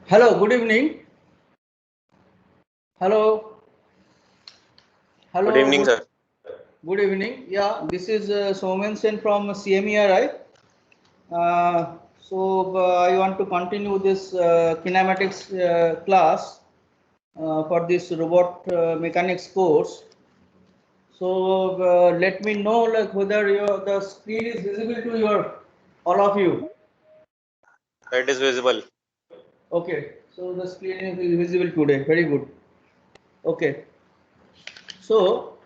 Hello, good evening. Hello, Good hello, evening, sir. good evening. Yeah, this is Somen Sen from CMERI. I want to continue this kinematics class for this robot mechanics course. So let me know like whether the screen is visible to your all of you. It is visible. Okay, so the screen is visible today. Very good. Okay. So,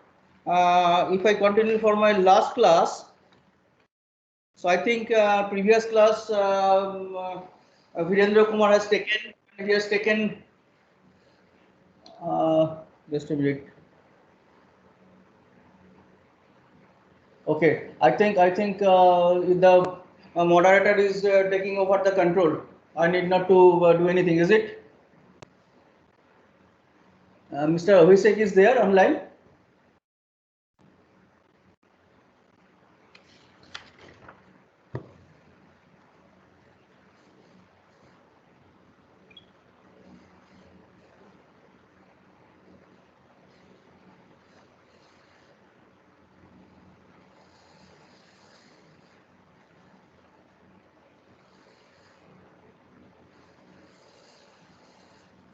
if I continue for my last class, so I think previous class Virendra Kumar has taken. He has taken just a minute. Okay, I think the moderator is taking over the control. I need not to do anything. Is it? Mr. Abhishek is there online.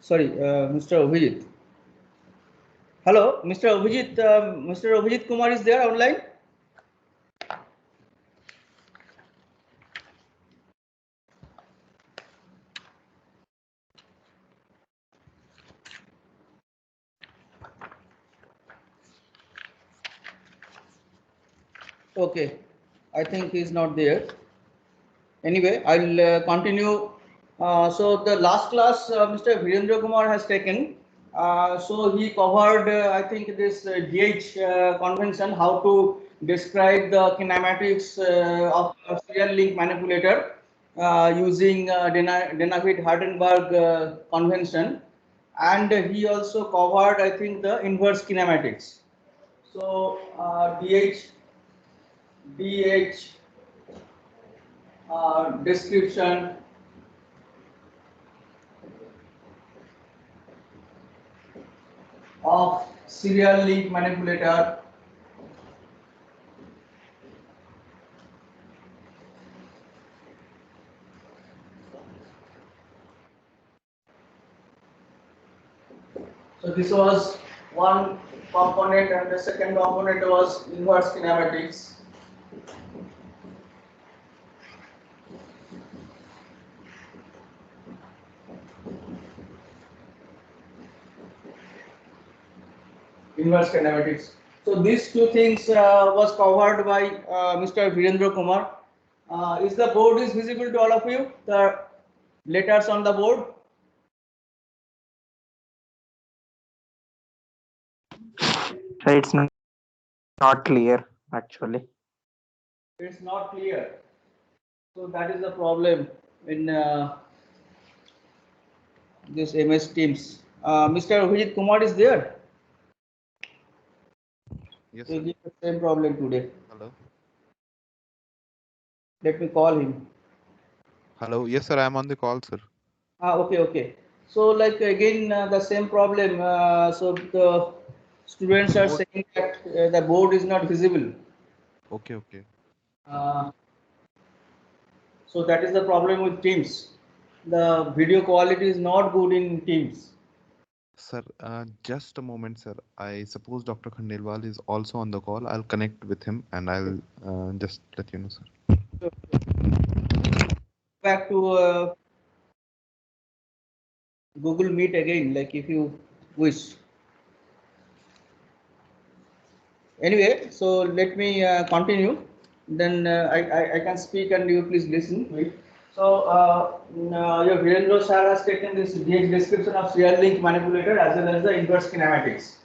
Sorry, Mr. Abhijit. Hello, Mr. Abhijit. Mr. Abhijit Kumar is there online. Okay, I think he's not there. Anyway, I'll continue. So the last class Mr. Virendra Kumar has taken. So he covered, I think, this DH convention, how to describe the kinematics of a serial link manipulator using Denavit-Hardenberg convention, and he also covered, I think, the inverse kinematics. So DH description of serial link manipulator. So this was one component, and the second component was inverse kinematics. Inverse kinematics. So these two things was covered by Mr. Virendra Kumar. Is the board is visible to all of you? The letters on the board? So it's not clear actually. It's not clear. So that is the problem in this MS Teams. Mr. Abhijit Kumar is there? Yes, We sir. get the same problem today. Hello. Let me call him. Hello. Yes, sir. I am on the call, sir. Okay, okay. So like again the same problem. So the students are Board. saying that the board is not visible. Okay, okay. Uh, so that is the problem with Teams. The video quality is not good in Teams. Sir, just a moment, sir. I suppose Dr. Khandelwal is also on the call. I'll connect with him and I'll just let you know, sir. So, back to Google Meet again, like if you wish. Anyway, so let me continue. Then I can speak and you please listen. Wait. So your Virendra sir has taken this description of serial link manipulator as well as the inverse kinematics.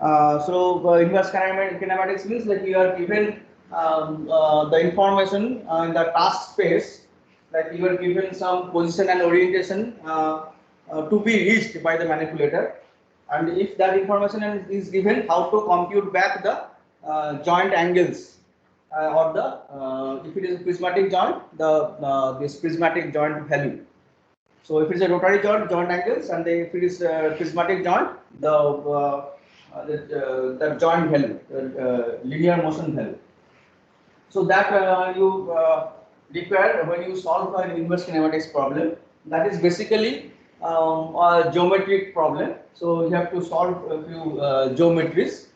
Inverse kinematics means like you are given the information in the task space, like you are given some position and orientation to be reached by the manipulator, and if that information is given, how to compute back the joint angles or the if it is a prismatic joint, the this prismatic joint value. So if it is a rotary joint, joint angles, and if it is a prismatic joint, the joint held, linear motion held. So that you require when you solve an inverse kinematics problem. That is basically a geometric problem. So you have to solve a few geometries.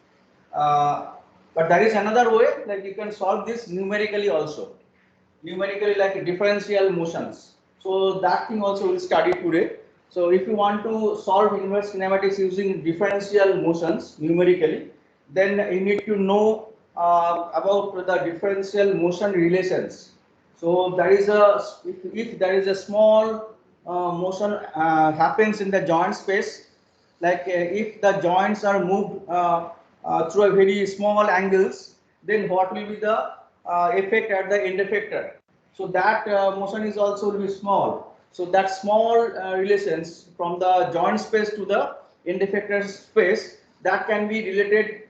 But there is another way, like you can solve this numerically also. Numerically, like differential motions. So that thing also we'll study today. So if you want to solve inverse kinematics using differential motions numerically, then you need to know about the differential motion relations. So there is if there is a small motion happens in the joint space, like if the joints are moved through a very small angles, then what will be the effect at the end effector? So that motion is also will be small. So that small relations from the joint space to the end effector space, that can be related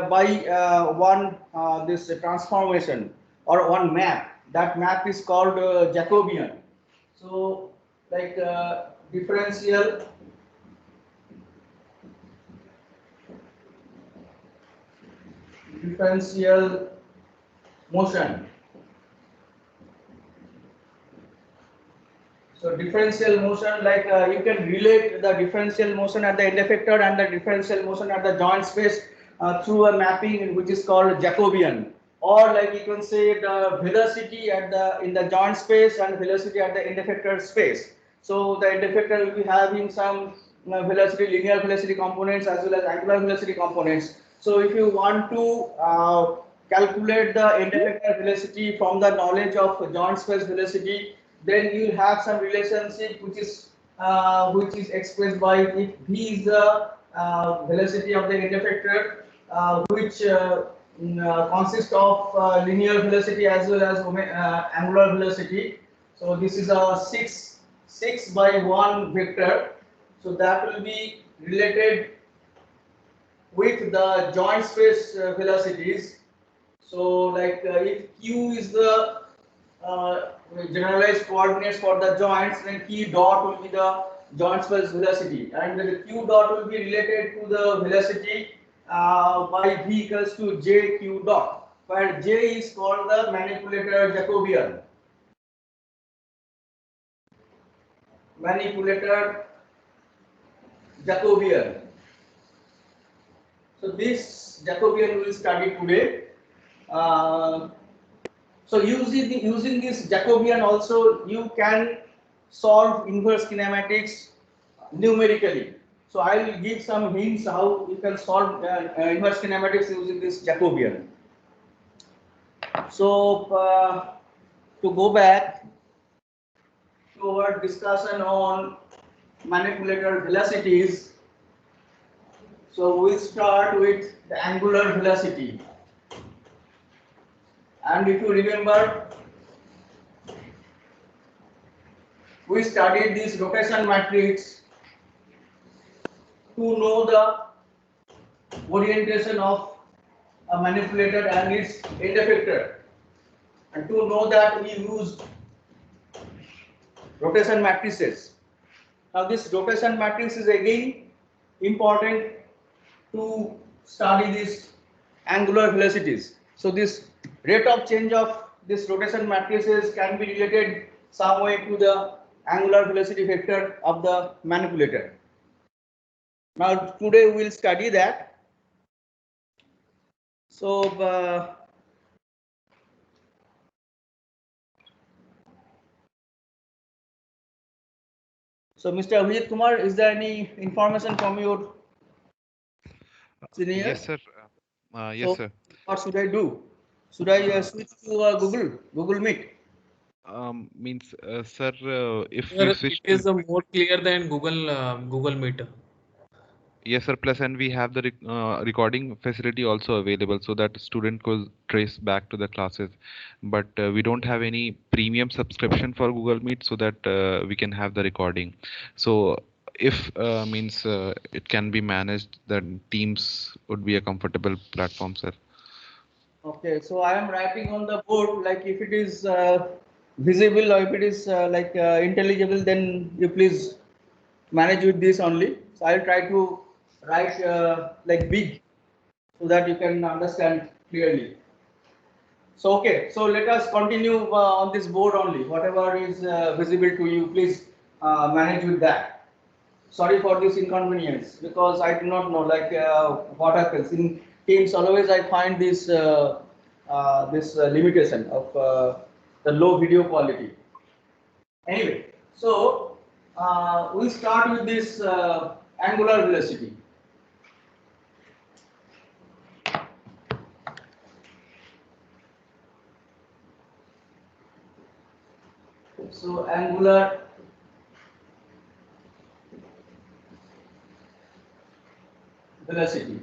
by one this transformation or one map. That map is called Jacobian. So like differential motion. So differential motion, like you can relate the differential motion at the end effector and the differential motion at the joint space through a mapping which is called Jacobian, or like you can say the velocity at the in the joint space and velocity at the end effector space. So the end effector will be having some velocity, linear velocity components as well as angular velocity components. So if you want to calculate the end effector velocity from the knowledge of joint space velocity, then you will have some relationship which is expressed by if v is the velocity of the end effector, which consists of linear velocity as well as angular velocity. So this is a 6 by 1 vector. So that will be related with the joint space velocities. So like if q is the generalized coordinates for the joints, then q dot will be the joint space velocity, and the q dot will be related to the velocity by v equals to j q dot, where j is called the manipulator Jacobian. So this Jacobian we will study today. So using this Jacobian also you can solve inverse kinematics numerically. So I will give some hints how you can solve inverse kinematics using this Jacobian. So to go back to our discussion on manipulator velocities, so we'll start with the angular velocity. And if you remember, we studied this rotation matrix to know the orientation of a manipulator and its end effector, and to know that we used rotation matrices. Now this rotation matrix is again important to study these angular velocities. So this rate of change of this rotation matrices can be related some way to the angular velocity vector of the manipulator. Now today we will study that. So Mr. Abhijit Kumar, is there any information from your senior? Yes, sir. Yes, so, sir. what should I do? Should I switch to Google Meet? Sir, if Sir, we switch it is more clear than Google Meet. yes, sir. Plus, and we have the recording facility also available, so that student could trace back to the classes. But we don't have any premium subscription for Google Meet, so that we can have the recording. So if it can be managed, then Teams would be a comfortable platform, sir. Okay, so I am writing on the board, like if it is visible or if it is intelligible, then you please manage with this only. So I'll try to write like big so that you can understand clearly. So okay, so let us continue on this board only. Whatever is visible to you, please manage with that. Sorry for this inconvenience because I do not know what happens in Teams. Always I find this limitation of the low video quality. Anyway, so we'll start with this angular velocity. So angular velocity.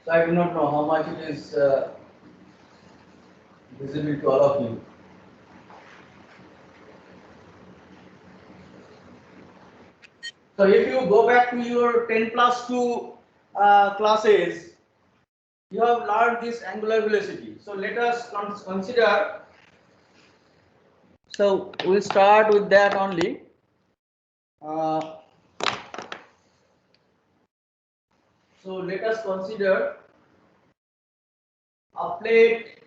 So I do not know how much it is visible to all of you. So if you go back to your 10 plus 2 classes, you have learned this angular velocity. So let us consider. So we'll start with that only. So let us consider a plate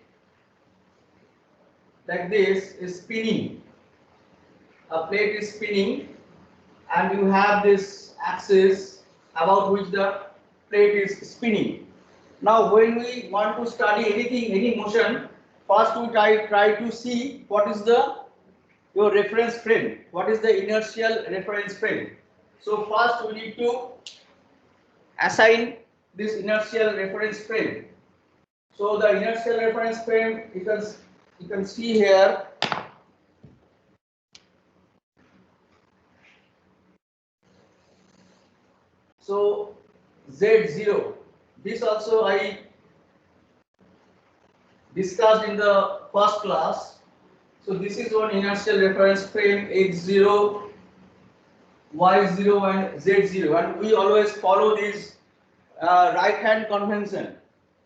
like this is spinning. A plate is spinning and you have this axis about which the plate is spinning. Now when we want to study anything, any motion, first we try to see what is your reference frame, what is the inertial reference frame. So first we need to assign this inertial reference frame. So the inertial reference frame you can see here. So Z0, this also I discussed in the first class. So this is one inertial reference frame X0, Y0 and Z0, and we always follow this right hand convention.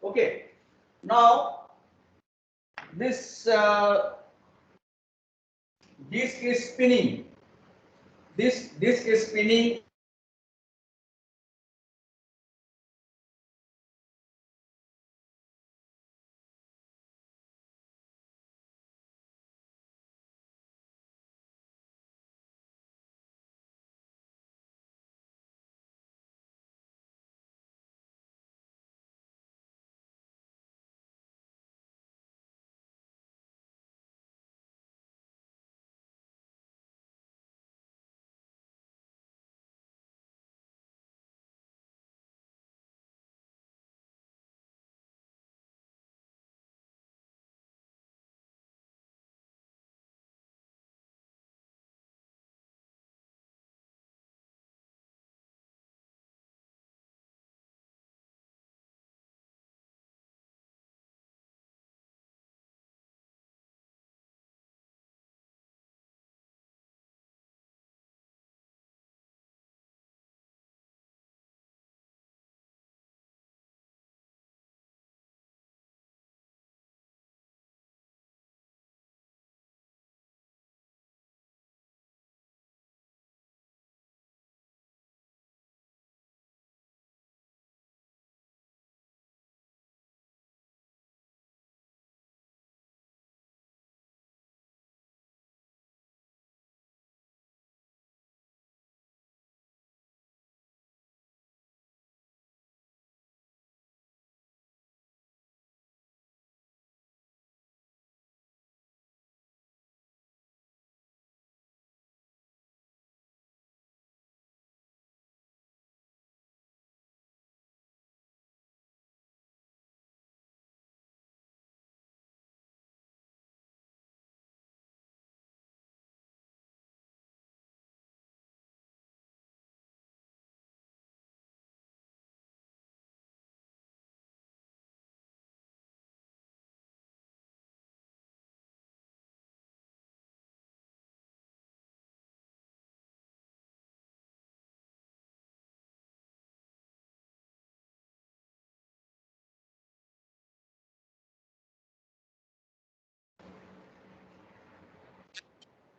Okay, now this disk is spinning. This disk is spinning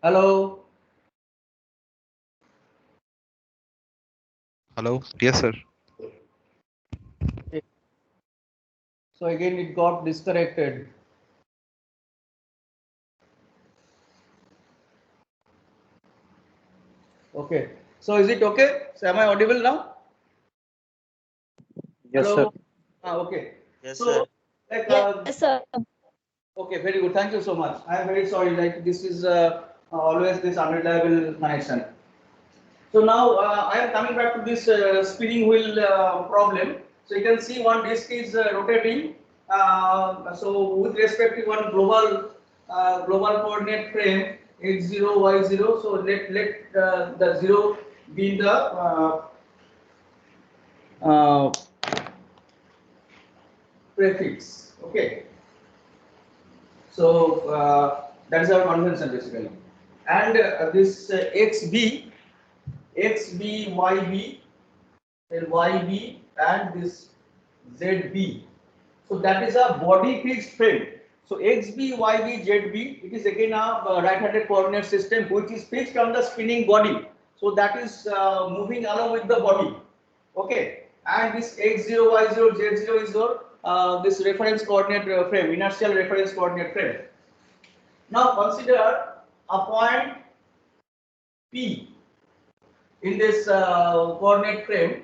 Hello. Hello. Yes, sir. So again it got disconnected. Okay. So is it okay? So am I audible now? Yes, Hello. sir. Okay. Yes, So sir. like Yes, sir. okay, very good. Thank you so much. I am very sorry. Like this is always this unreliable connection. So now I am coming back to this spinning wheel problem. So you can see one disk is rotating. So with respect to one global coordinate frame x0 y0. So let the 0 be the uh, prefix. Okay. So that is our convention basically. And this xb, yb, then yb, and this zb. So that is a body fixed frame. So xb, yb, zb, it is again a right-handed coordinate system which is fixed on the spinning body. So that is moving along with the body. Okay. And this x0, y0, z0 is your this reference coordinate frame, inertial reference coordinate frame. Now consider a point P in this coordinate frame,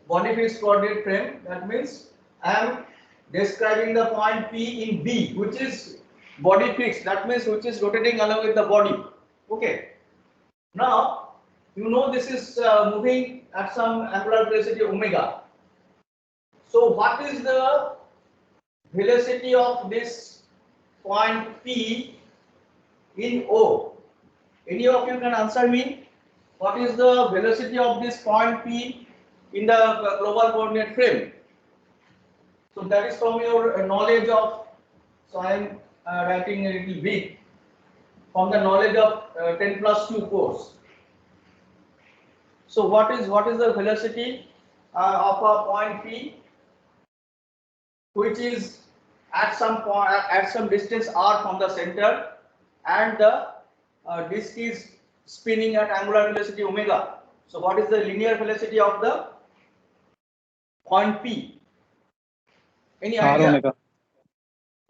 body fixed coordinate frame. That means I am describing the point P in B, which is body fixed. That means which is rotating along with the body. Okay. Now you know this is moving at some angular velocity omega. So what is the velocity of this point P in O? Any of you can answer me? What is the velocity of this point P in the global coordinate frame? So that is from your knowledge of. So I am writing a little bit from the knowledge of 10+2 course. So what is the velocity of a point P which is at some point at some distance r from the center, and the disk is spinning at angular velocity omega. So what is the linear velocity of the point P? Any R idea? omega.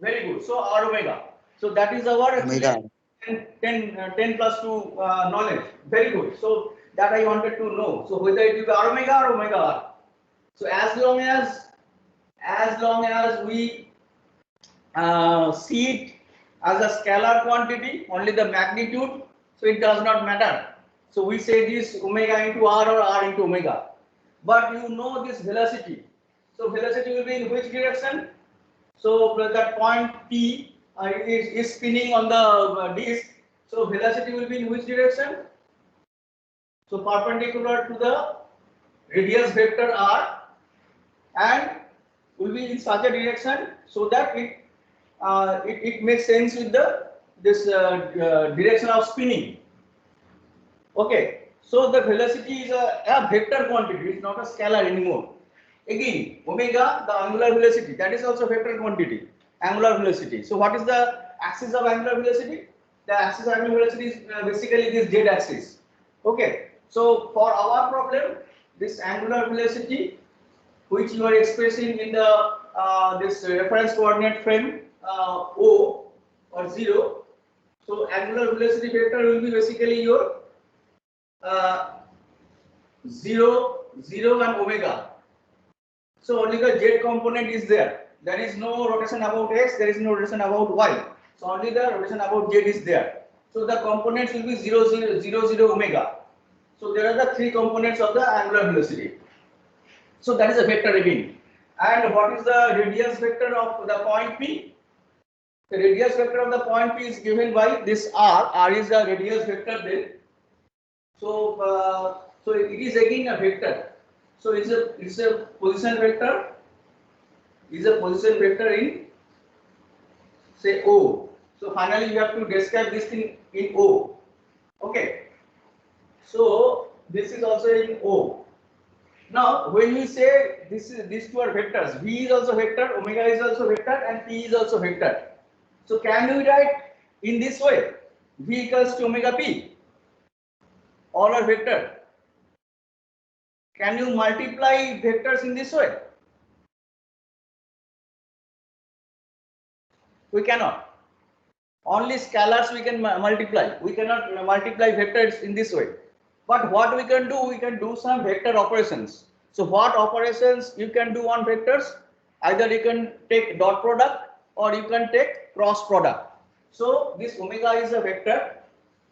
Very good. So r omega. So that is our actually Omega. 10+2 knowledge. Very good. So that I wanted to know. So whether it will be r omega or omega r. So as long as we see it as a scalar quantity, only the magnitude, so it does not matter. So we say this omega into r or r into omega. But you know this velocity. So velocity will be in which direction? So that point P is spinning on the disk. So velocity will be in which direction? So perpendicular to the radius vector r, and will be in such a direction so that it makes sense with the this direction of spinning. Okay, so the velocity is a vector quantity, it's not a scalar anymore. Again, omega, the angular velocity, that is also vector quantity, angular velocity. So what is the axis of angular velocity? The axis of angular velocity is basically this z axis. Okay, so for our problem, this angular velocity which you are expressing in the this reference coordinate frame O or 0. So angular velocity vector will be basically your 0, 0 and omega. So only the z component is there. There is no rotation about x, there is no rotation about y. So only the rotation about z is there. So the components will be 0, 0, 0, 0, omega. So there are the three components of the angular velocity. So that is a vector again. And what is the radius vector of the point P? The radius vector of the point P is given by this r. R is the radius vector then. So so it is again a vector. So it's a position vector. Is a position vector in say O. So finally you have to describe this thing in O. Okay. So this is also in O. Now, when we say these two are vectors, V is also vector, omega is also vector, and P is also vector. So can we write in this way. V equals to omega p. All are vector. Can you multiply vectors in this way? We cannot. Only scalars we can multiply. We cannot multiply vectors in this way. But what we can do some vector operations. So what operations you can do on vectors? Either you can take dot product or you can take cross product. So this omega is a vector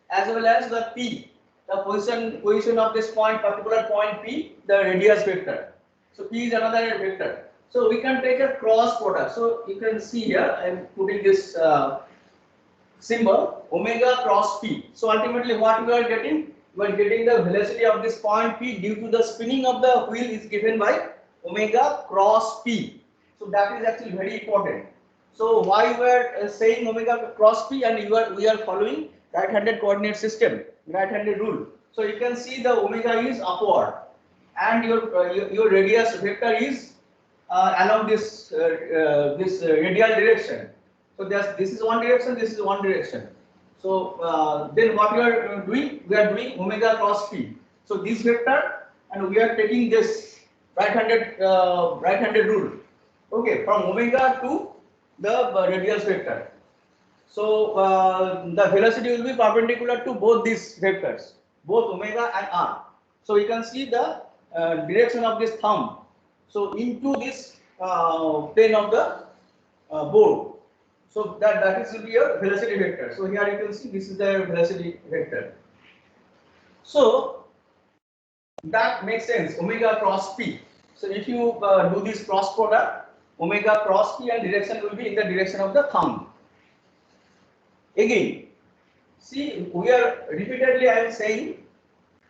as well as the p, the position of this point, particular point p, the radius vector. So p is another vector. So we can take a cross product. So you can see here I am putting this symbol omega cross p. So ultimately what we are getting? We are getting the velocity of this point p due to the spinning of the wheel is given by omega cross p. So that is actually very important. So why we are saying omega cross p, and we are following right-handed coordinate system, right-handed rule. So you can see the omega is upward, and your radius vector is along this radial direction. So this is one direction, this is one direction. So then what we are doing? We are doing omega cross p. So this vector, and we are taking this right-handed rule. Okay, from omega to the radius vector. So the velocity will be perpendicular to both these vectors, both omega and r. So you can see the direction of this thumb. So into this plane of the board. So that is will be your velocity vector. So here you can see this is the velocity vector. So that makes sense. Omega cross p. So if you do this cross product, omega cross p and direction will be in the direction of the thumb. Again, see, we are repeatedly I am saying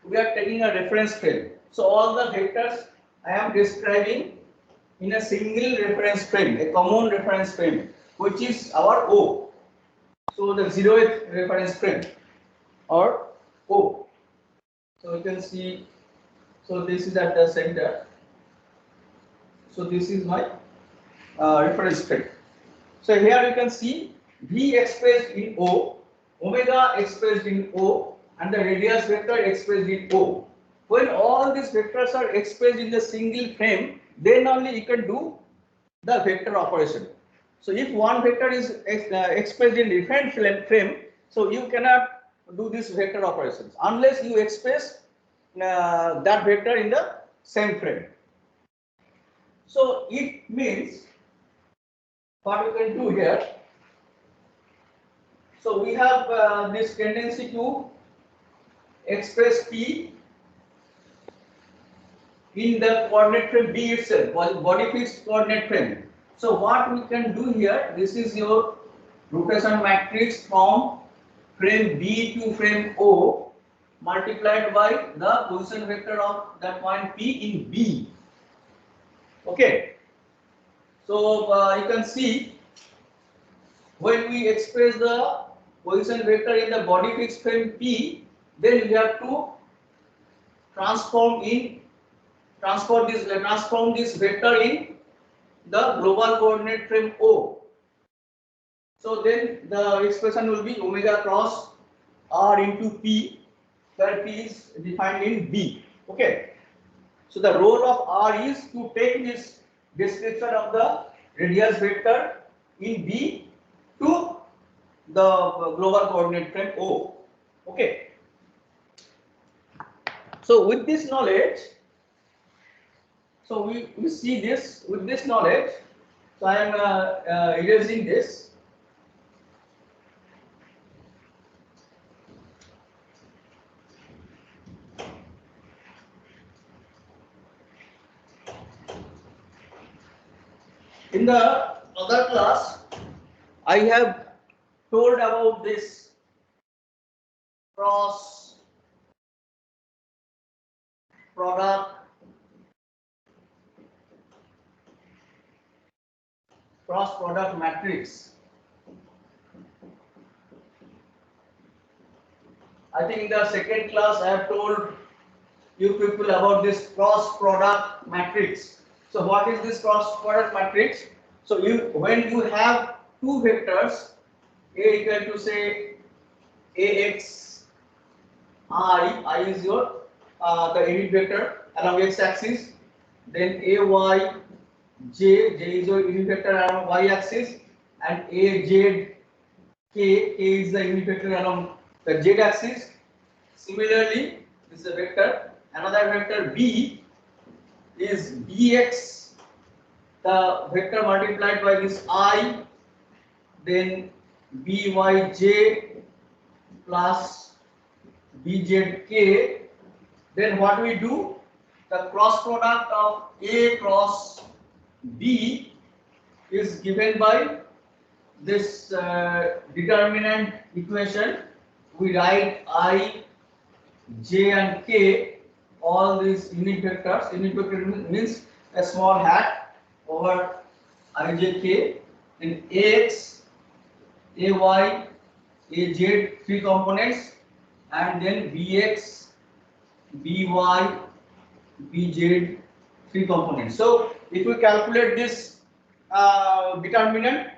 we are taking a reference frame. So all the vectors I am describing in a single reference frame, a common reference frame, which is our O. So the 0th reference frame or O. So you can see, so this is at the center. So this is my reference frame. So here you can see V expressed in O, omega expressed in O, and the radius vector expressed in O. When all these vectors are expressed in the single frame, then only you can do the vector operation. So if one vector is expressed in different frame, so you cannot do this vector operations unless you express that vector in the same frame. So it means what we can do here. So we have this tendency to express p in the coordinate frame B itself, body fixed coordinate frame. So what we can do here, this is your rotation matrix from frame B to frame O multiplied by the position vector of that point P in B. Okay. So you can see when we express the position vector in the body fixed frame P, then we have to transform this vector in the global coordinate frame O. So then the expression will be omega cross r into P, where P is defined in B. Okay. So the role of R is to take this description of the radius vector in B to the global coordinate frame O. Okay. So with this knowledge, so we see this with this knowledge. So I am erasing this. In the other class, I have told about this cross product matrix. I think in the second class I have told you people about this cross product matrix. So what is this cross product matrix? So when you have two vectors A equal to say AX I is your the unit vector along x axis, then AY J is your unit vector along y axis, and AZ K is the unit vector along the z axis. Similarly, this is a vector. Another vector B is Bx, the vector multiplied by this I, then Byj plus Bzk. Then what we do? The cross product of A cross B is given by this determinant equation. We write I, J and K, all these unit vectors. Unit vector means a small hat over IJK, in AX, AY, AZ, three components, and then BX, BY, BZ, three components. So if we calculate this determinant,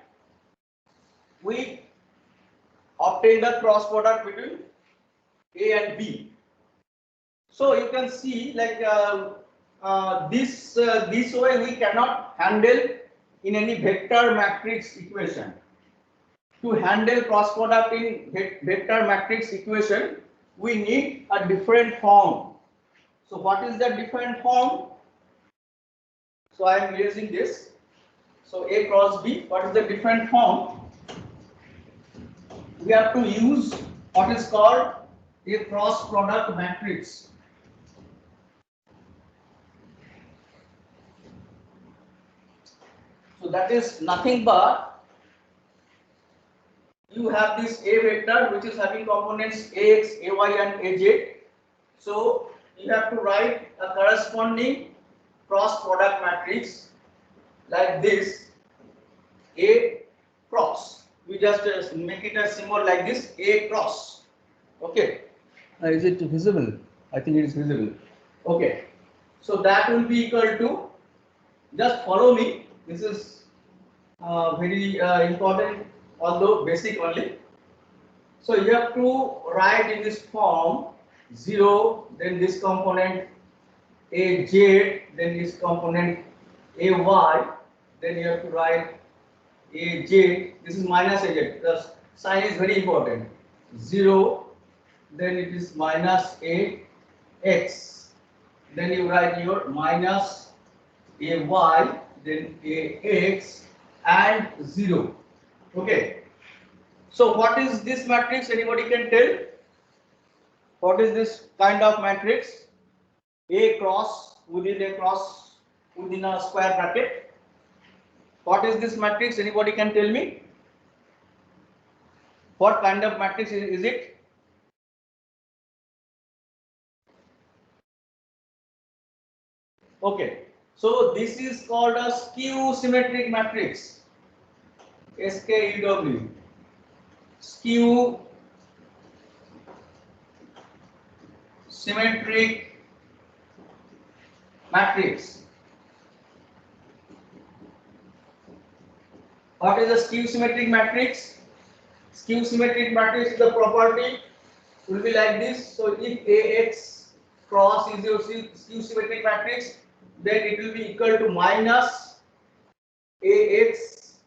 we obtain the cross product between A and B. So you can see like this way we cannot handle in any vector matrix equation. To handle cross product in vector matrix equation, we need a different form. So what is the different form? So I am using this. So A cross B, what is the different form? We have to use what is called a cross product matrix. So that is nothing but you have this A vector which is having components Ax, Ay and Az. So you have to write a corresponding cross product matrix like this, A cross. We just make it a symbol like this, A cross. Okay. Is it visible? I think it is visible. Okay. So that will be equal to, just follow me. This is very important, although basic only. So you have to write in this form 0, then this component Az, then this component Ay, then you have to write Az, this is minus Az, the sign is very important, 0, then it is minus Ax, then you write your minus Ay, then Ax and 0. Okay. So what is this matrix? Anybody can tell? What is this kind of matrix? A cross within a cross within a square bracket. What is this matrix? Anybody can tell me? What kind of matrix is it? Okay. So this is called a skew symmetric matrix. SKEW. Skew symmetric matrix. What is a skew symmetric matrix? Skew symmetric matrix is the property will be like this. So if Ax cross is your skew symmetric matrix, then it will be equal to minus Ax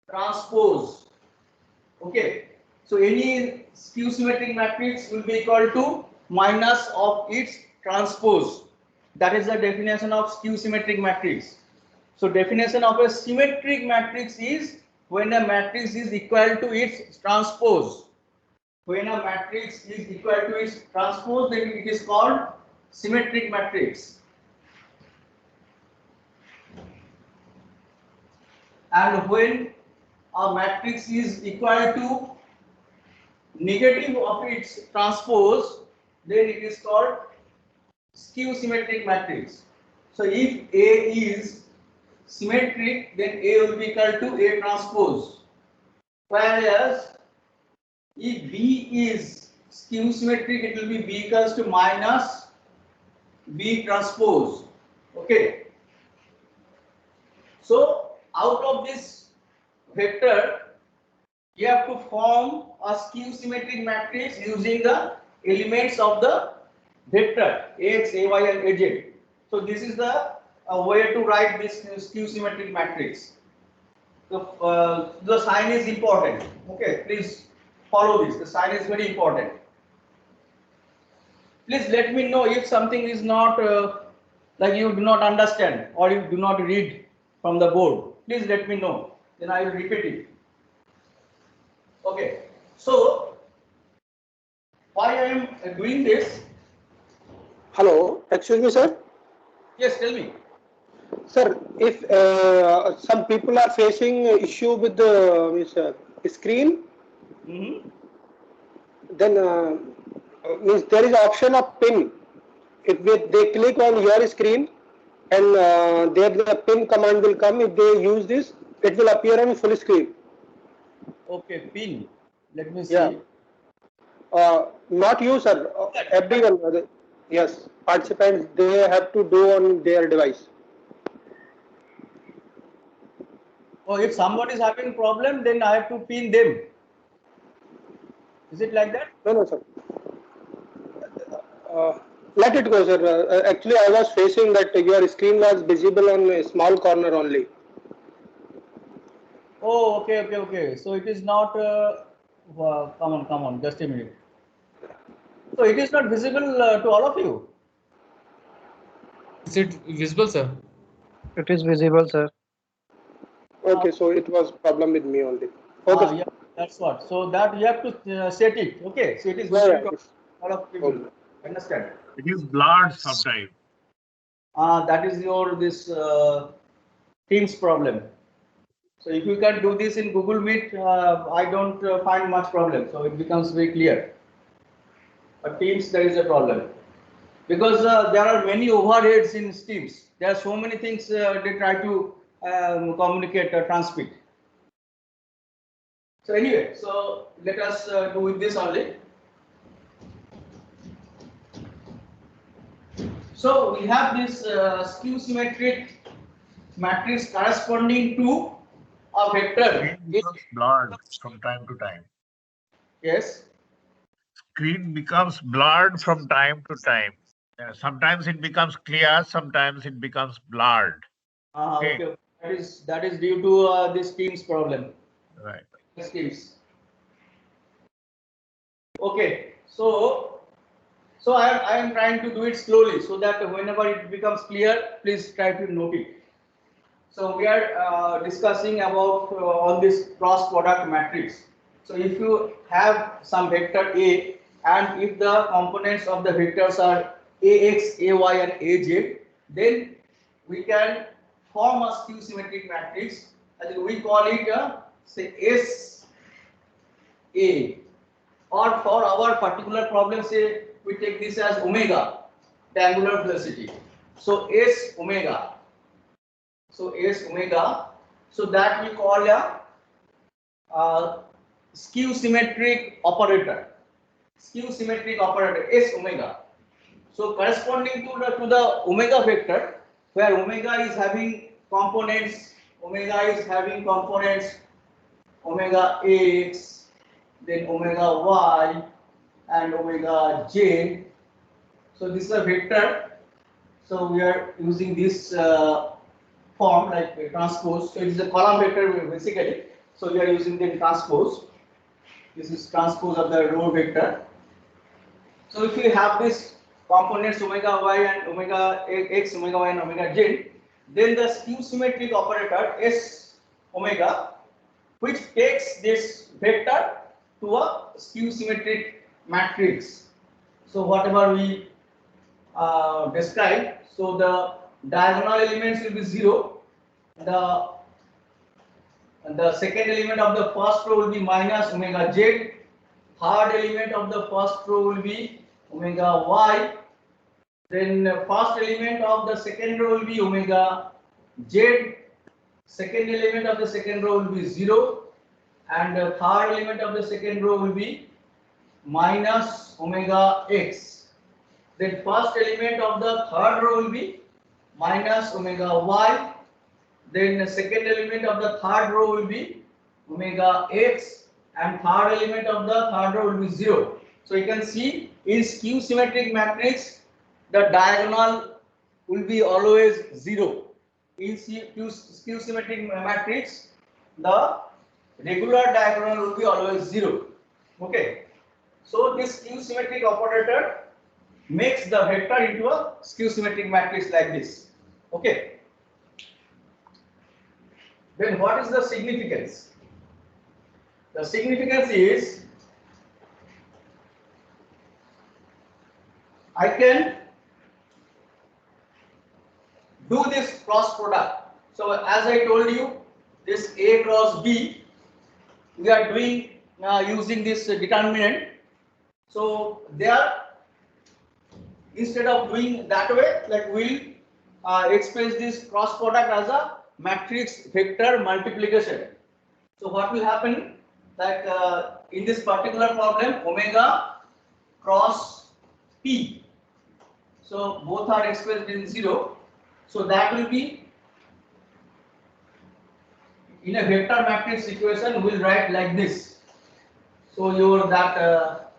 transpose. Okay. So any skew symmetric matrix will be equal to minus of its transpose. That is the definition of skew symmetric matrix. So definition of a symmetric matrix is when a matrix is equal to its transpose. When a matrix is equal to its transpose, then it is called symmetric matrix. And when a matrix is equal to negative of its transpose, then it is called skew symmetric matrix. So if A is symmetric, then A will be equal to A transpose. Whereas if B is skew symmetric, it will be B equals to minus B transpose. Okay. So out of this vector, you have to form a skew symmetric matrix using the elements of the vector Ax, Ay and Az. So this is the way to write this skew symmetric matrix. So the sign is important. Okay, please follow this. The sign is very important. Please let me know if something is not like you do not understand or you do not read from the board. Please let me know. Then I will repeat it. Okay. So why I am doing this? Hello, excuse me, sir. Yes, tell me. Sir, if some people are facing issue with the screen, then means there is option of pin. If they click on your screen and there the pin command will come, if they use this, it will appear on full screen. Okay, pin. Let me see. Yeah. Not you, sir. Everyone. Yes, participants, they have to do on their device. Oh, if somebody is having problem, then I have to pin them. Is it like that? No, sir. Let it go, sir. Actually, I was facing that your screen was visible on a small corner only. Oh, okay. So it is not. Come on. Just a minute. So it is not visible to all of you. Is it visible, sir? It is visible, sir. Okay, so it was problem with me only. Okay. Yeah, that's what. So that you have to set it. Okay, so it is Yeah, visible to all of people. Okay. Understand? It is blurred sometimes. That is your this Teams problem. So if you can do this in Google Meet, I don't find much problem. So it becomes very clear. But Teams, there is a problem because there are many overheads in Teams. There are so many things they try to communicate or transmit. So anyway, so let us do with this only. So we have this skew symmetric matrix corresponding to a vector. Screen becomes blurred from time to time. Yes. Screen becomes blurred from time to time. Sometimes it becomes clear, sometimes it becomes blurred. Okay. That is due to this Teams problem. Right. Teams. Okay. So I am trying to do it slowly so that whenever it becomes clear, please try to note it. So we are discussing about on this cross product matrix. So if you have some vector A and if the components of the vectors are Ax, Ay and Az, then we can form a skew symmetric matrix and we call it say S A, or for our particular problem say we take this as omega, the angular velocity. So S omega. So S omega, so that we call a skew symmetric operator. Skew symmetric operator S omega. So corresponding to the omega vector, where omega is having components, omega x, then omega y, and omega j. So this is a vector. So we are using this form like transpose. So it is a column vector basically. So we are using the transpose. This is transpose of the row vector. So if you have this components omega y and omega x, omega y and omega z, then the skew symmetric operator S omega, which takes this vector to a skew symmetric matrix. So whatever we describe, so the diagonal elements will be 0. The second element of the first row will be minus omega z. Third element of the first row will be omega y. Then first element of the second row will be omega z. Second element of the second row will be 0. And the third element of the second row will be minus omega x. Then first element of the third row will be minus omega y. Then the second element of the third row will be omega x, and third element of the third row will be 0. So you can see in skew symmetric matrix the diagonal will be always 0. In skew symmetric matrix the regular diagonal will be always 0. Okay. So this skew symmetric operator makes the vector into a skew symmetric matrix like this. Okay. Then what is the significance? The significance is I can do this cross product. So as I told you, this A cross B, we are doing using this determinant. So there, instead of doing that way, like we'll express this cross product as a matrix vector multiplication. So what will happen? That in this particular problem, omega cross P. So both are expressed in 0. So that will be in a vector matrix equation. We'll write like this. So your that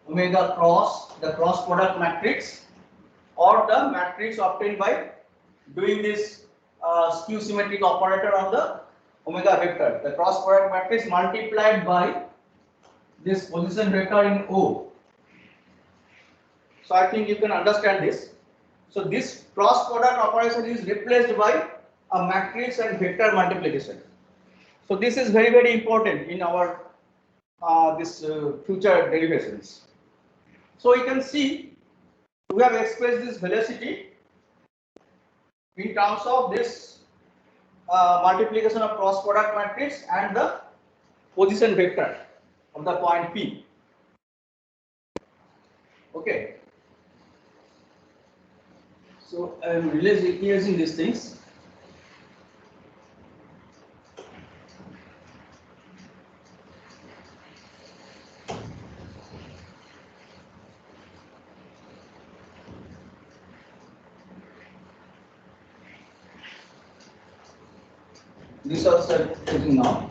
omega cross, the cross product matrix, or the matrix obtained by doing this skew symmetric operator on the omega vector, the cross product matrix multiplied by this position vector in O. So I think you can understand this. So this cross product operation is replaced by a matrix and vector multiplication. So this is very, very important in our future derivations. So you can see we have expressed this velocity in terms of this multiplication of cross product matrix and the position vector of the point P. Okay. So I am erasing these things. This also taking now.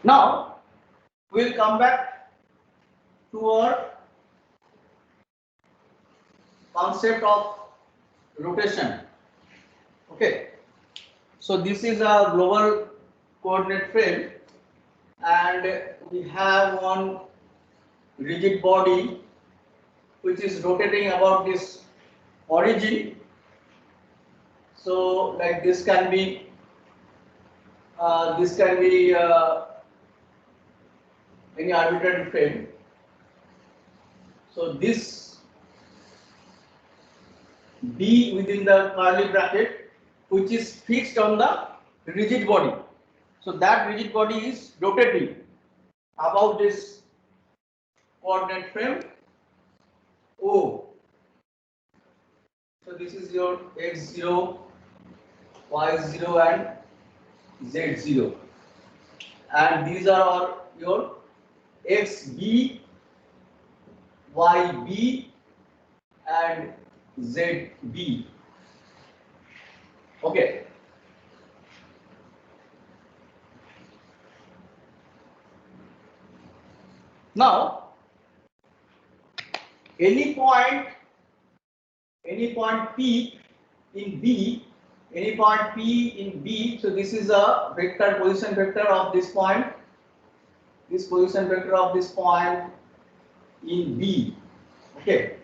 Now we'll come back to our concept of rotation. Okay. So this is a global coordinate frame, and we have one rigid body which is rotating about this origin. So like this can be any arbitrary frame. So this B within the curly bracket, which is fixed on the rigid body. So that rigid body is rotating about this coordinate frame O. So this is your x0, y0 and z0, and these are all your xb, yb and zb. Okay. Now any point P in B, so this is a vector, position vector of this point, this position vector of this point in B. Okay.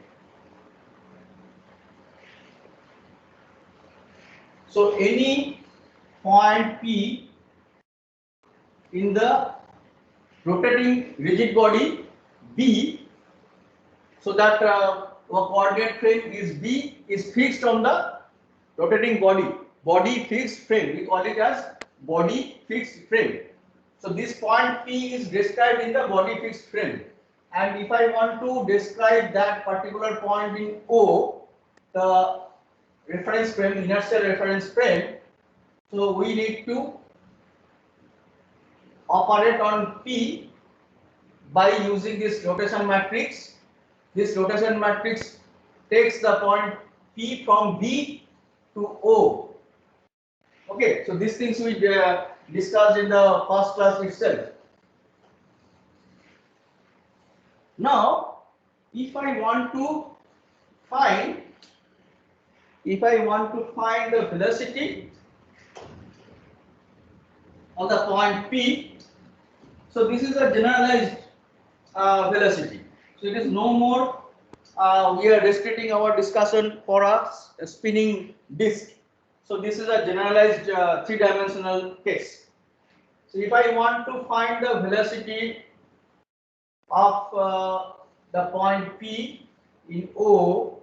So any point P in the rotating rigid body B, so that our coordinate frame is B is fixed on the rotating body fixed frame. We call it as body fixed frame. So this point P is described in the body fixed frame, and if I want to describe that particular point in O, the reference frame, inertial reference frame, so we need to operate on P by using this rotation matrix. This rotation matrix takes the point P from B to O. Okay, so these things we discussed in the first class itself. Now, if I want to find the velocity of the point P, so this is a generalized velocity. So it is no more. We are restricting our discussion for a spinning disk. So this is a generalized three-dimensional case. So if I want to find the velocity of the point P in O,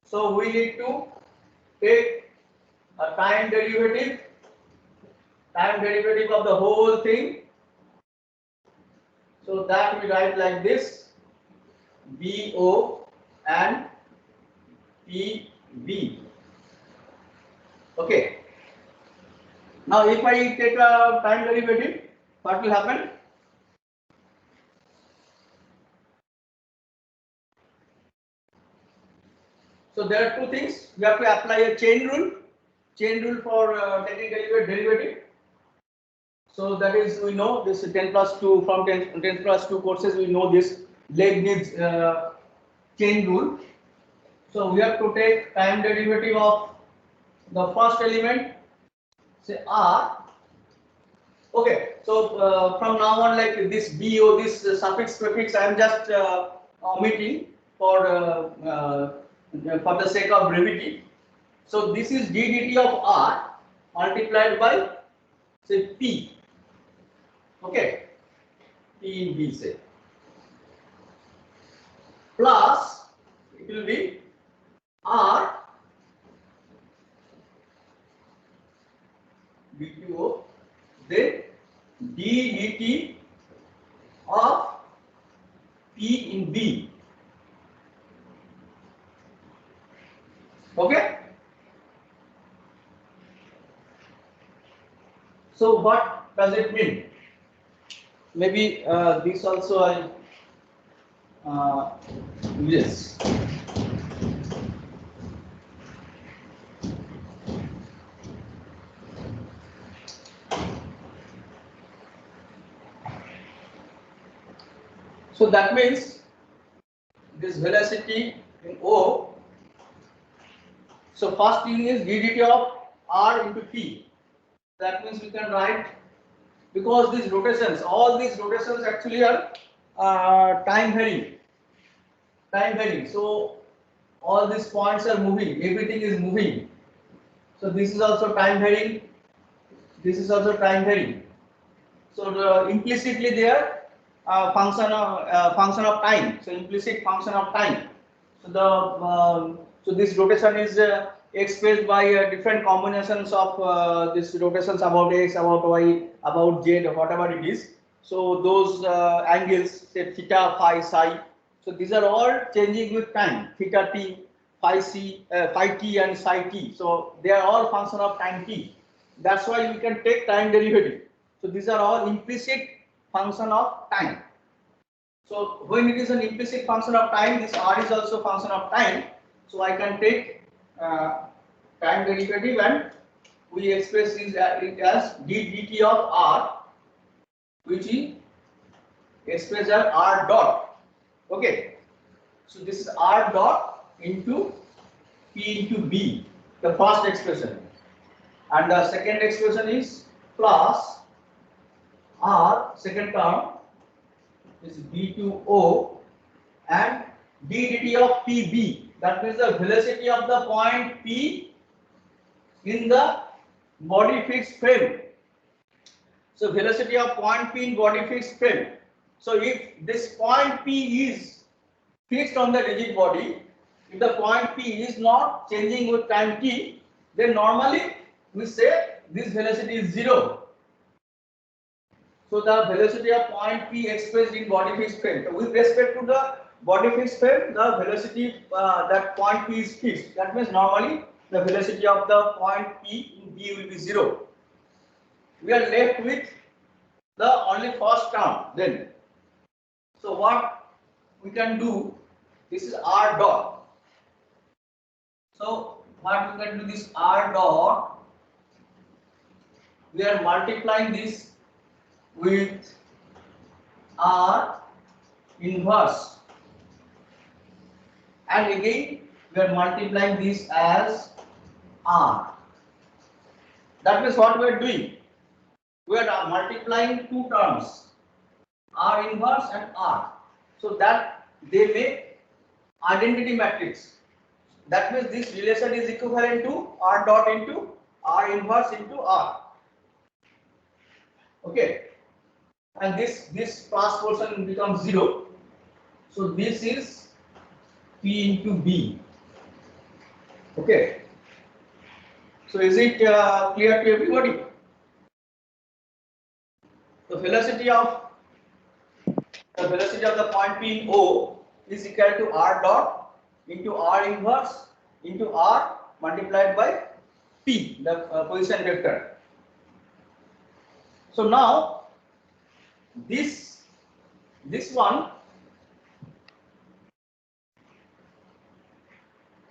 so we need to take a time derivative of the whole thing. So that we write like this: BO and PV. Okay. Now, if I take a time derivative, what will happen? So there are two things. We have to apply a chain rule for taking derivative. So that is, we know this 10 plus 2 from 10 plus 2 courses, we know this Leibniz chain rule. So we have to take time derivative of the first element, say R. Okay, so from now on, like this BO, this suffix prefix, I am just omitting for the sake of brevity. So this is d dt of R multiplied by, say, P. Okay, P in B, say, plus it will be R dTO, then d dt of P in B. Okay. So what does it mean? Maybe this also I yes. So that means this velocity in O. So first thing is d dt of R into P. That means we can write, because these rotations, all these rotations actually are time varying. So all these points are moving, everything is moving. So this is also time varying. This is also time varying. So implicitly there function of time. So implicit function of time. So the so this rotation is expressed by different combinations of these rotations about x, about y, about z, whatever it is. So those angles, say theta, phi, psi. So these are all changing with time. Theta t, phi t, and psi t. So they are all function of time t. That's why we can take time derivative. So these are all implicit function of time. So when it is an implicit function of time, this R is also function of time. So I can take time derivative and we express it as d dt of R, which is expressed as R dot. Okay. So this is R dot into P into B, the first expression. And the second expression is plus R, second term, is B2O, and d dt of PB. That means the velocity of the point P in the body fixed frame. So velocity of point P in body fixed frame. So if this point P is fixed on the rigid body, if the point P is not changing with time t, then normally we say this velocity is 0. So the velocity of point P expressed in body fixed frame. So with respect to the body fixed frame, the velocity that point P is fixed. That means normally the velocity of the point P in B will be 0. We are left with the only first term then. So what we can do, this is R dot. So what we can do, this R dot, we are multiplying this with R inverse, and again we are multiplying this as R. That means what we are doing, we are multiplying two terms, R inverse and R, so that they make identity matrix. That means this relation is equivalent to R dot into R inverse into R. Okay, and this cross portion becomes 0. So this is P into B. Okay. So is it clear to everybody? The velocity of the point P in O is equal to R dot into R inverse into R multiplied by P, the position vector. So now this one,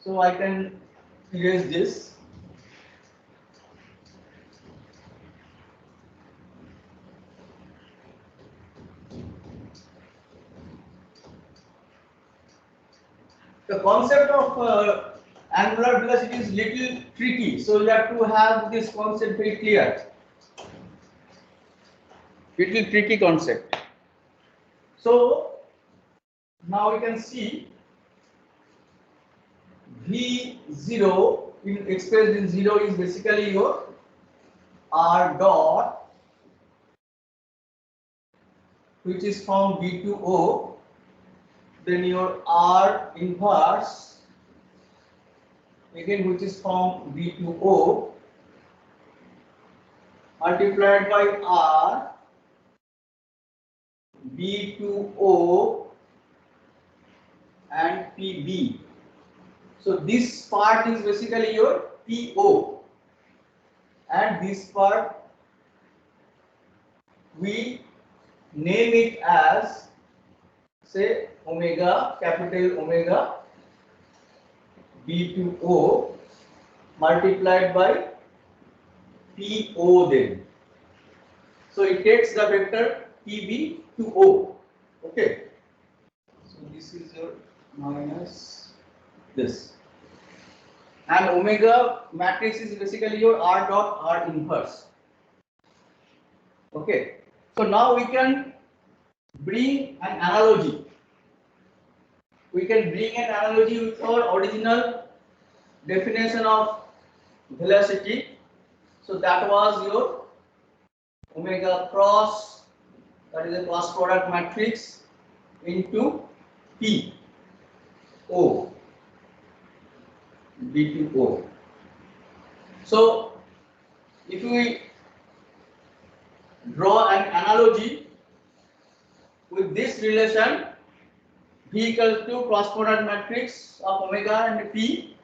so I can erase this. The concept of angular velocity is little tricky, so you have to have this concept very clear. Little tricky concept. So now we can see V0 expressed in 0 is basically your R dot, which is from B to O, then your R inverse again, which is from B to O, multiplied by R B to O and PB. So this part is basically your PO, and this part we name it as, say, omega, capital Omega B to O multiplied by PO then. So it takes the vector PB to O. Okay. So this is your minus this. And omega matrix is basically your R dot R inverse. Okay. So now we can bring an analogy. We can bring an analogy with our original definition of velocity. So that was your omega cross, that is a cross product matrix, into P O, B to O. So if we draw an analogy with this relation, V equals to cross product matrix of omega and P.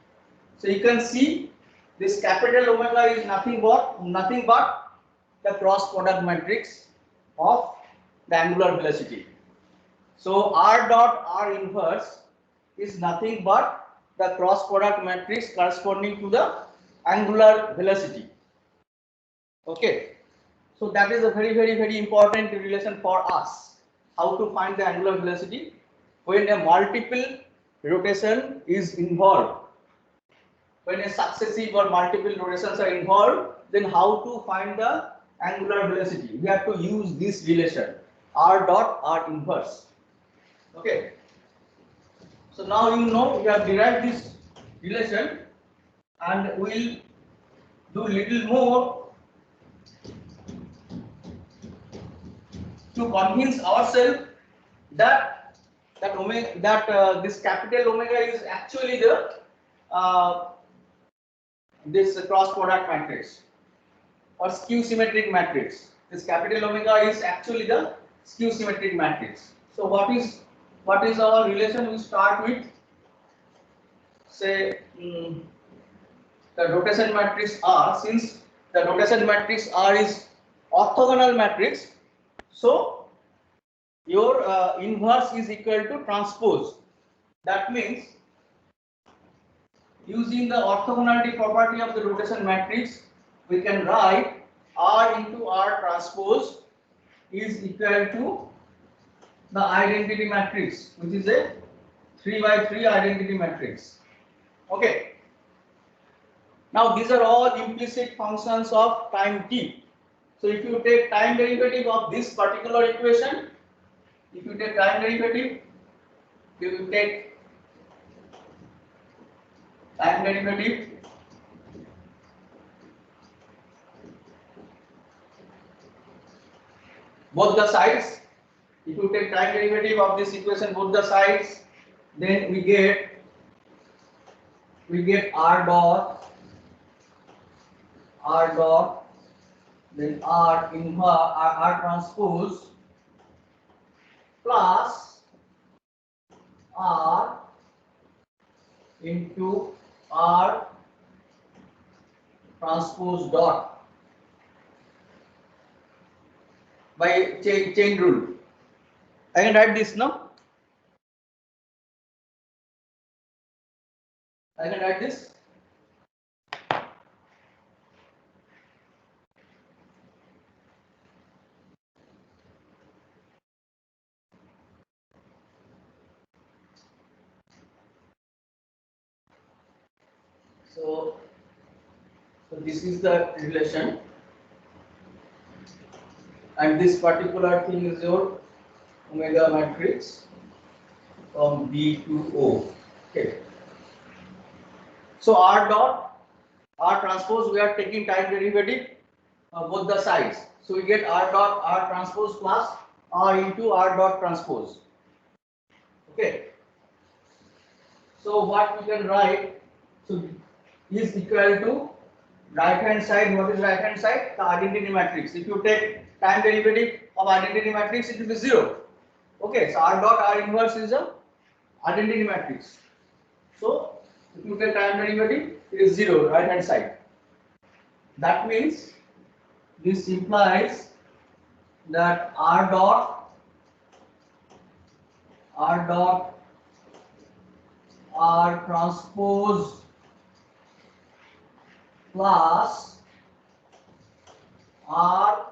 So you can see this capital Omega is nothing but the cross product matrix of the angular velocity. So R dot R inverse is nothing but the cross product matrix corresponding to the angular velocity. Okay. So that is a very important relation for us. How to find the angular velocity when a multiple rotation is involved. When a successive or multiple rotations are involved, then how to find the angular velocity? We have to use this relation, R dot R inverse. Okay. So now you know we have derived this relation, and we'll do little more to convince ourselves that this capital Omega is actually the this cross product matrix or skew symmetric matrix. This capital Omega is actually the skew symmetric matrix. So what is our relation? We start with, say, the rotation matrix R. Since the rotation matrix R is orthogonal matrix, so your inverse is equal to transpose. That means using the orthogonality property of the rotation matrix, we can write R into R transpose is equal to the identity matrix, which is a 3 by 3 identity matrix. Okay. Now these are all implicit functions of time t. So if you take time derivative of this particular equation, if you take time derivative, you will take time derivative both the sides. If you take time derivative of this equation both the sides, then we get R dot, then R inverse R transpose plus R into R transpose dot by chain rule. I can write this now. I can write this. So this is the relation, and this particular thing is your omega matrix from B to O. Okay. So R dot R transpose, we are taking time derivative of both the sides. So we get R dot R transpose plus R into R dot transpose. Okay. So what we can write, so is equal to right hand side. What is right hand side? The identity matrix. If you take time derivative of identity matrix, it will be 0. Okay, so R dot R inverse is a identity matrix. So if you take time derivative, it is 0 right hand side. That means this implies that R dot R transpose plus R.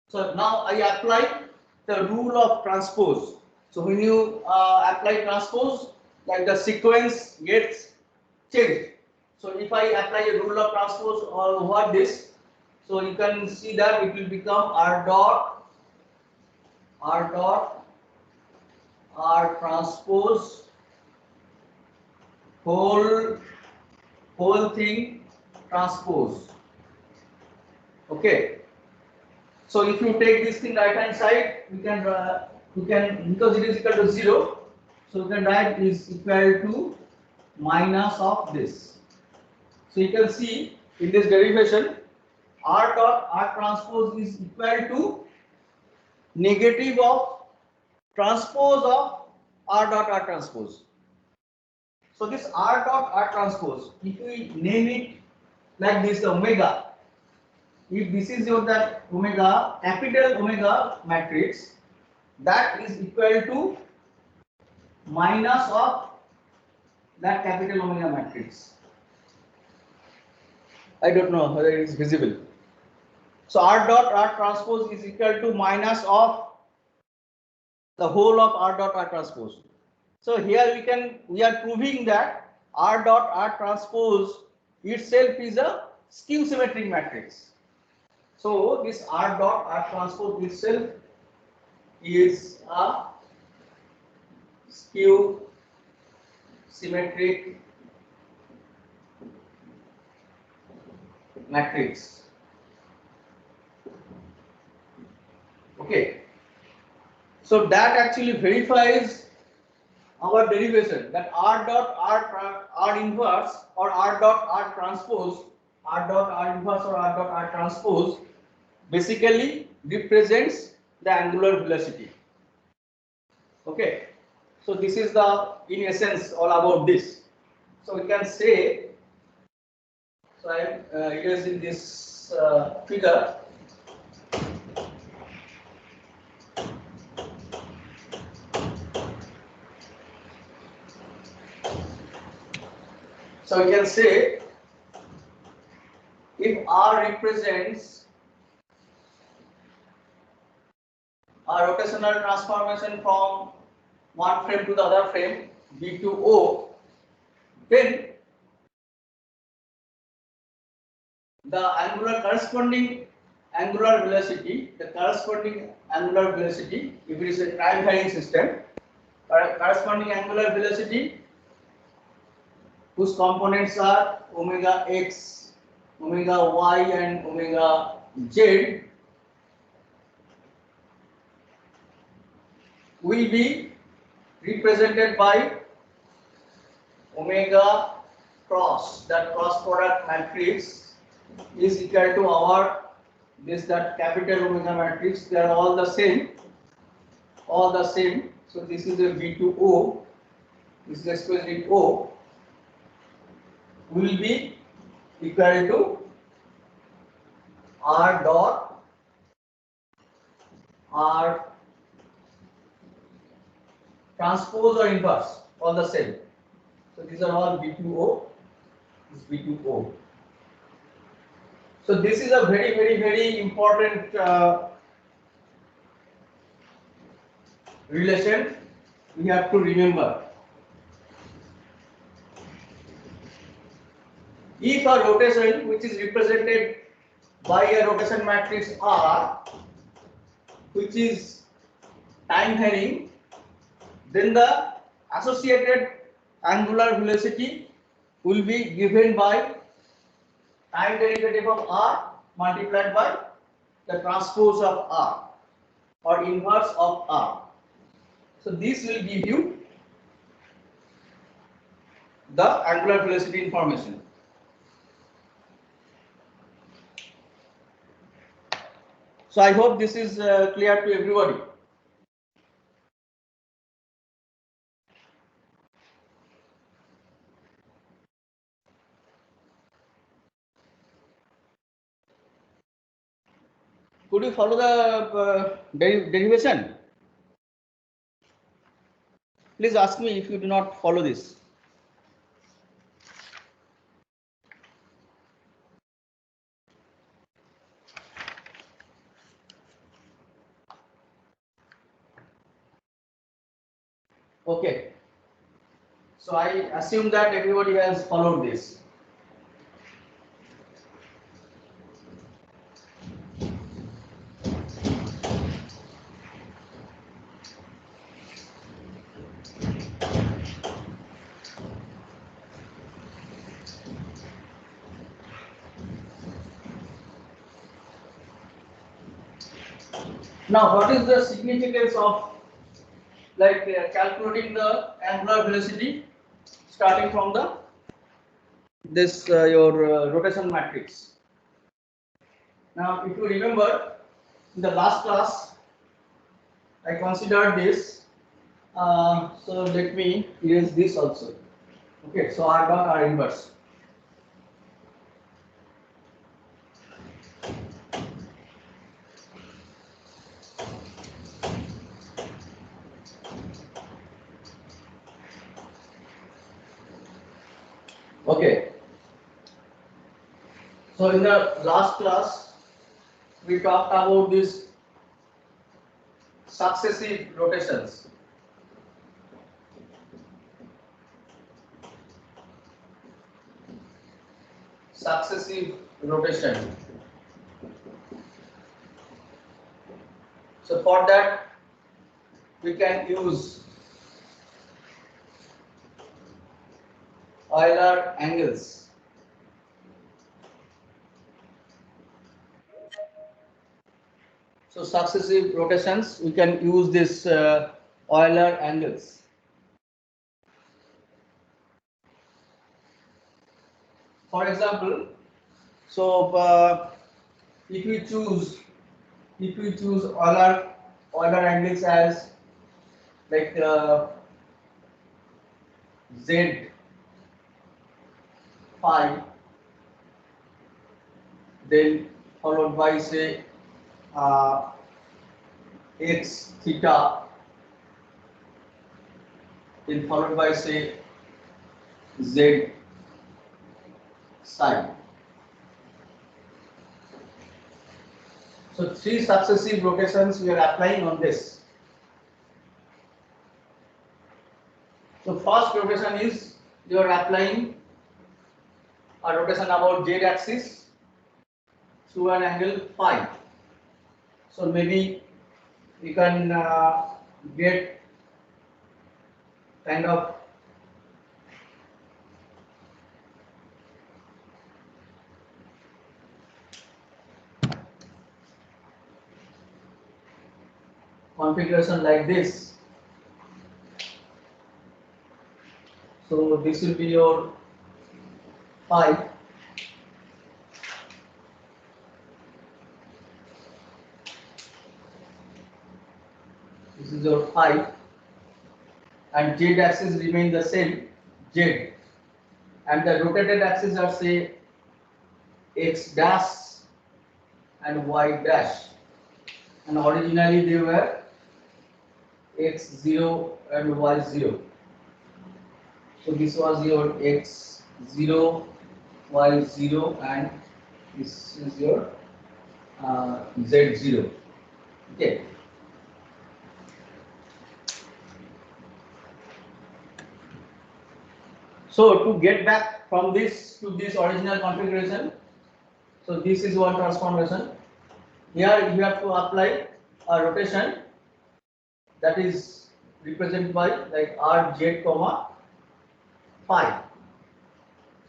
So now I apply the rule of transpose. So when you apply transpose, like the sequence gets changed. So if I apply a rule of transpose over this, so you can see that it will become R dot R transpose whole thing transpose. Okay. So if you take this thing right hand side, you can because it is equal to 0, so you can write is equal to minus of this. So you can see in this derivation, R dot R transpose is equal to negative of transpose of R dot R transpose. So this R dot R transpose, if we name it like this, omega, if this is your that omega, capital omega matrix, that is equal to minus of that capital omega matrix. I don't know whether it is visible. So R dot R transpose is equal to minus of the whole of R dot R transpose. So here we are proving that R dot R transpose itself is a skew symmetric matrix. So this R dot R transpose itself is a skew symmetric matrix. Okay. So that actually verifies our derivation that R dot R inverse or R dot R transpose, R dot R inverse or R dot R transpose basically represents the angular velocity. Okay. So this is the in essence all about this. So we can say, so I am using this figure. So we can say if R represents a rotational transformation from one frame to the other frame, B to O, then the corresponding angular velocity, if it is a time varying system, corresponding angular velocity whose components are omega x, omega y and omega z will be represented by omega cross. That cross product matrix is equal to our that capital omega matrix. They are all the same. So this is a V to O. This is expressed in O will be equal to R dot R transpose or inverse, all the same. So these are all V2O, this V2O. So this is a very important relation we have to remember. If a rotation which is represented by a rotation matrix R, which is time varying, then the associated angular velocity will be given by time derivative of R multiplied by the transpose of R or inverse of R. So this will give you the angular velocity information. So I hope this is clear to everybody. Could you follow the derivation? Please ask me if you do not follow this. Okay. So I assume that everybody has followed this. Now, what is the significance of calculating the angular velocity starting from the your rotation matrix? Now, if you remember, in the last class, I considered this. So let me erase this also. Okay, so R dot R inverse. Okay. So in the last class, we talked about these successive rotations. Successive rotation. So for that, we can use Euler angles. So successive rotations, we can use this Euler angles. For example, so if we choose Euler angles as like Z phi, then followed by say x theta, then followed by say z side. So 3 successive rotations we are applying on this. So first rotation is you are applying a rotation about z axis through an angle phi. So maybe you can get kind of configuration like this. So this will be your phi. This is your phi, and z axis remain the same, z, and the rotated axis are say x dash and y dash, and originally they were x0 and y0. So this was your x0, y0, and this is your z0. Okay. So to get back from this to this original configuration, so this is one transformation. Here you have to apply a rotation that is represented by like rz comma phi.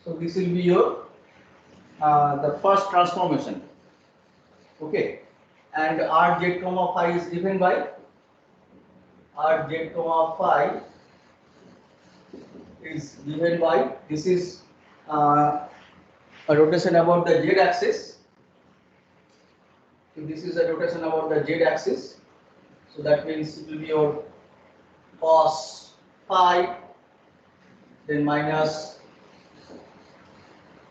So this will be your the first transformation. Okay, and rz comma phi is given by rz comma phi is given by, this is a rotation about the z axis. So this is a rotation about the z axis. So that means it will be your cos phi, then minus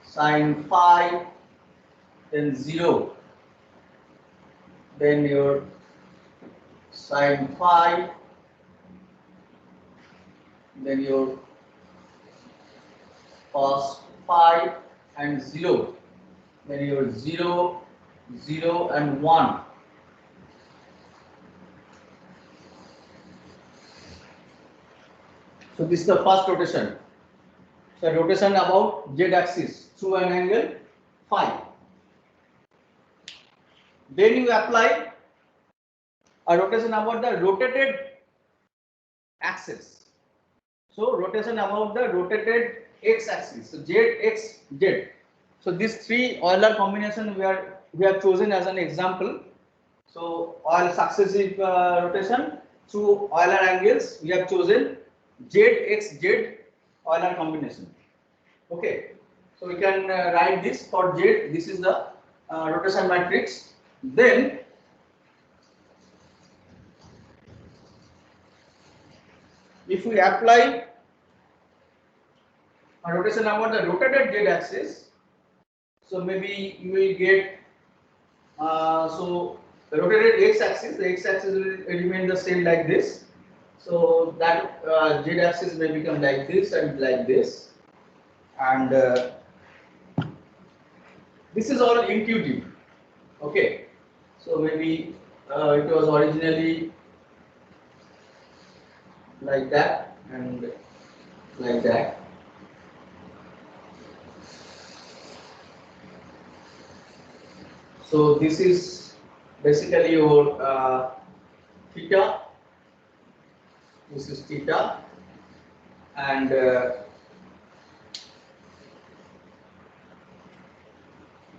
sin phi, then 0, then your sin phi, then your cos phi, and 0, then your 0, 0 and 1. So this is the first rotation. So rotation about z axis through an angle phi. Then you apply a rotation about the rotated axis. So rotation about the rotated x axis. So z, x, z. So these 3 Euler combination we have chosen as an example. So all successive rotation through Euler angles we have chosen z, x, z Euler combination. Okay. So we can write this for z. This is the rotation matrix. Then if we apply a rotation about the rotated z axis, so maybe you will get so the rotated x axis, the x axis will remain the same like this. So that z axis may become like this and like this, and this is all intuitive. Okay, so maybe it was originally like that and like that. So this is basically your theta. This is theta, and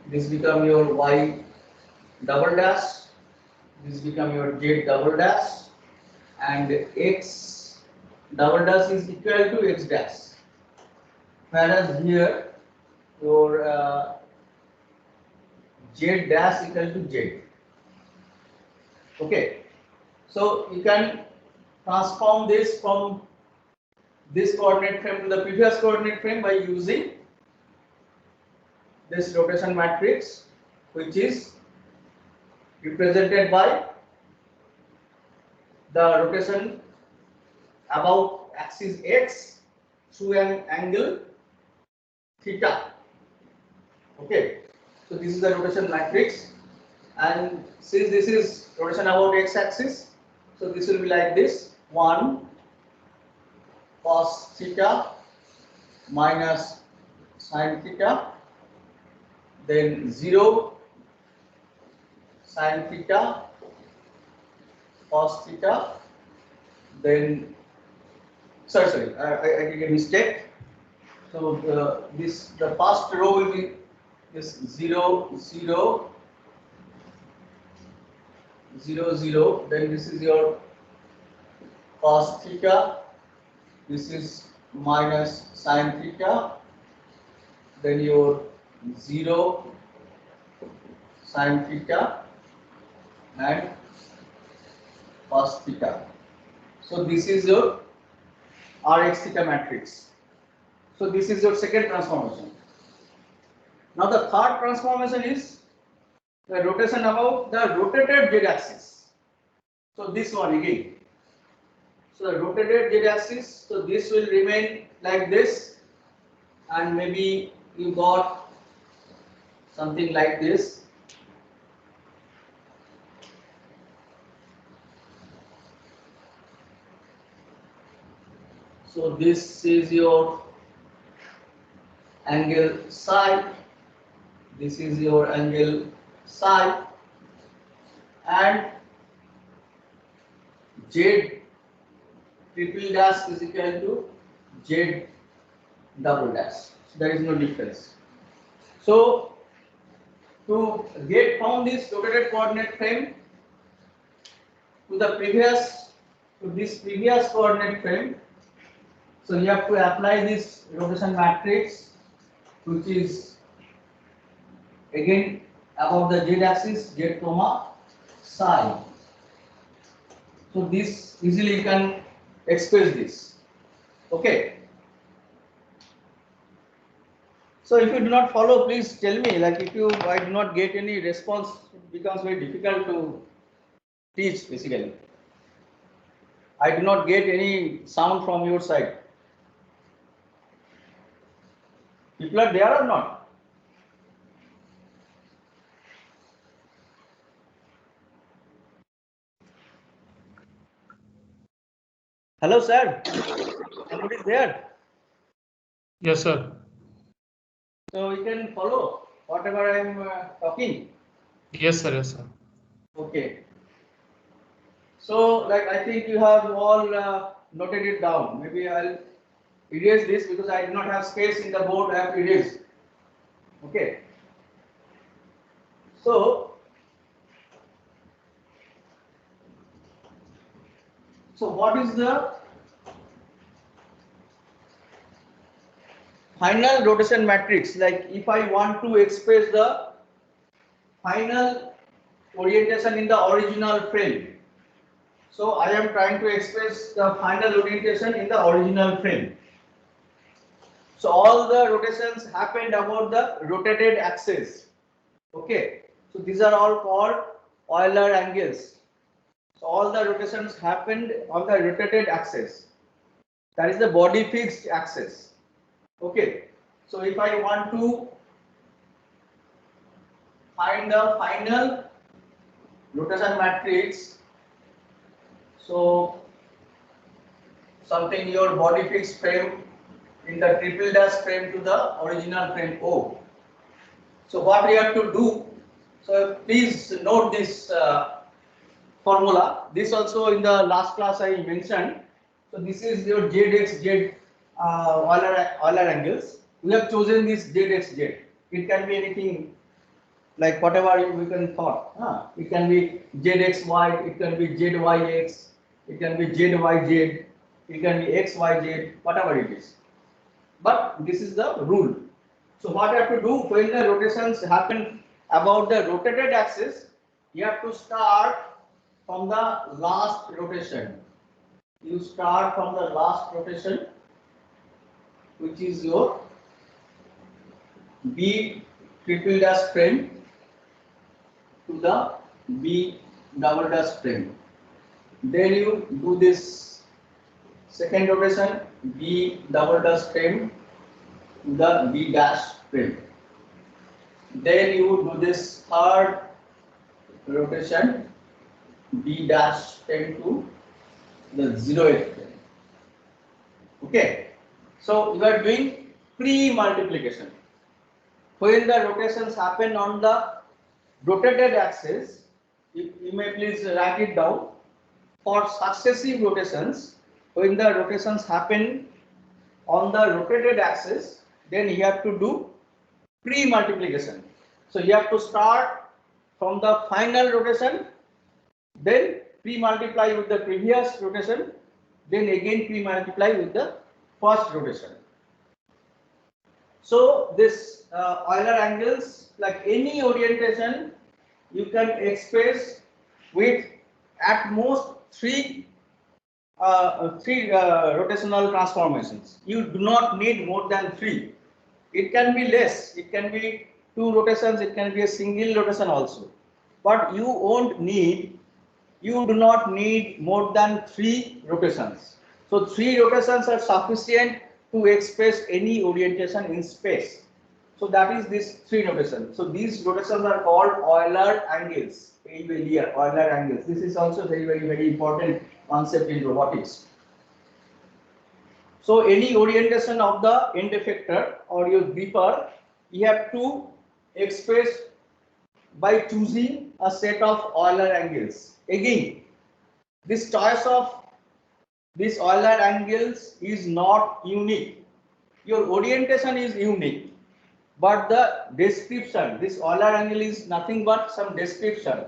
this become your y double dash. This become your z double dash, and x double dash is equal to x dash. Whereas here your z dash equal to z. Okay, so you can transform this from this coordinate frame to the previous coordinate frame by using this rotation matrix, which is represented by the rotation about axis x through an angle theta. Okay, so this is the rotation matrix, and since this is rotation about x-axis, so this will be like this: 1 cos theta minus sin theta, then 0 sin theta cos theta, then sorry, I did a mistake. So the first row will be this 0 0 0 0. Then this is your cos theta. This is minus sin theta. Then your 0 sin theta and cos theta. So this is your Rx theta matrix. So this is your second transformation. Now the third transformation is the rotation about the rotated z-axis. So this one again. So the rotated z-axis. So this will remain like this, and maybe you got something like this. So this is your angle psi, this is your angle psi, and z triple dash is equal to z double dash. So there is no difference. So to get from this rotated coordinate frame to this previous coordinate frame, so you have to apply this rotation matrix, which is again about the z-axis, z comma psi. So this easily you can express this. Okay. So if you do not follow, please tell me. Like if I do not get any response, it becomes very difficult to teach. Basically, I do not get any sound from your side. People are there or not? Hello, sir. Somebody is there? Yes, sir. So you can follow whatever I am talking. Yes, sir. Yes, sir. Okay. So, like I think you have all noted it down. Maybe I'll erase this because I do not have space in the board. I have to erase. Okay. So what is the final rotation matrix? Like if I want to express the final orientation in the original frame. So I am trying to express the final orientation in the original frame. So all the rotations happened about the rotated axis. Okay. So these are all called Euler angles. So all the rotations happened on the rotated axis. That is the body fixed axis. Okay. So if I want to find the final rotation matrix, so something your body fixed frame in the triple dash frame to the original frame O. So what we have to do, so please note this formula. This also in the last class I mentioned. So this is your ZXZ Euler angles. We have chosen this ZXZ. It can be anything like whatever we can thought. It can be ZXY, it can be ZYX, it can be ZYZ, it can be XYZ, whatever it is. But this is the rule. So what you have to do when the rotations happen about the rotated axis, you have to start from the last rotation. You start from the last rotation, which is your B triple dash frame to the B double dash frame. Then you do this second rotation, B double dash frame to the B dash frame. Then you would do this third rotation, B dash 10 to the 0th plane. Okay, so you are doing pre-multiplication. When the rotations happen on the rotated axis, you may please write it down. For successive rotations, when the rotations happen on the rotated axis, then you have to do pre-multiplication. So you have to start from the final rotation, then pre-multiply with the previous rotation, then again pre-multiply with the first rotation. So this Euler angles, like any orientation, you can express with at most three rotational transformations. You do not need more than 3. It can be less. It can be 2 rotations. It can be a single rotation also. But you do not need more than 3 rotations. So 3 rotations are sufficient to express any orientation in space. So that is this 3 rotations. So these rotations are called Euler angles. Euler angles. This is also very important concept in robotics. So any orientation of the end effector or your gripper, you have to express by choosing a set of Euler angles. Again, this choice of these Euler angles is not unique. Your orientation is unique, but the description, this Euler angle is nothing but some description.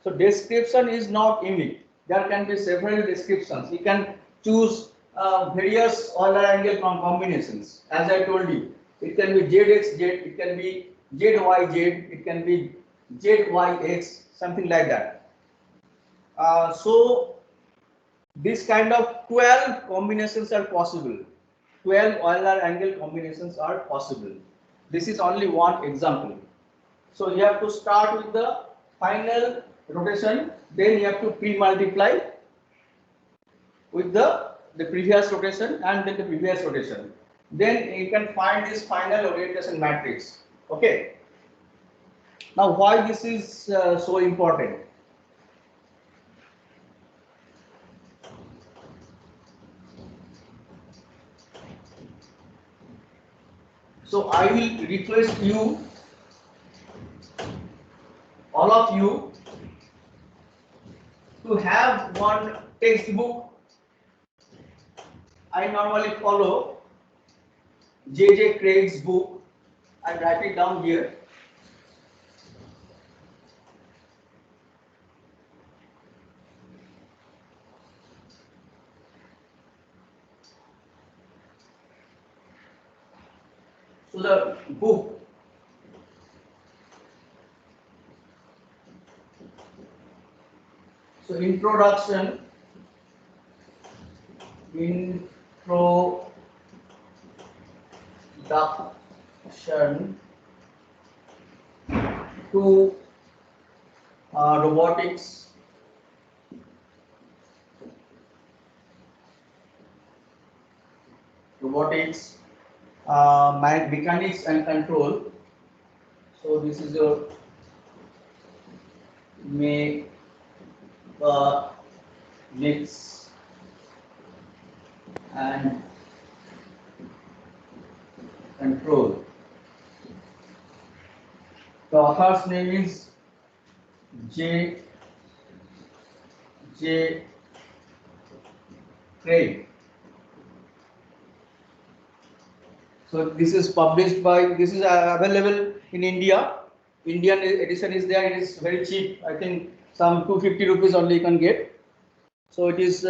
So description is not unique. There can be several descriptions. You can choose various Euler angle combinations. As I told you, it can be ZXZ, it can be ZYZ, it can be ZYX, something like that. So this kind of 12 combinations are possible. 12 Euler angle combinations are possible. This is only one example. So you have to start with the final rotation, then you have to pre-multiply with the previous rotation and then the previous rotation. Then you can find this final orientation matrix. Okay. Now why this is so important? So I will request you, all of you, to have one textbook. I normally follow J.J. Craig's book. I write it down here. So the book, so introduction to robotics, mechanics and control. So this is your mechanics and control. The author's name is J.J. Craig. So this is published by, this is available in India. Indian edition is there. It is very cheap. I think some 250 rupees only you can get. So it is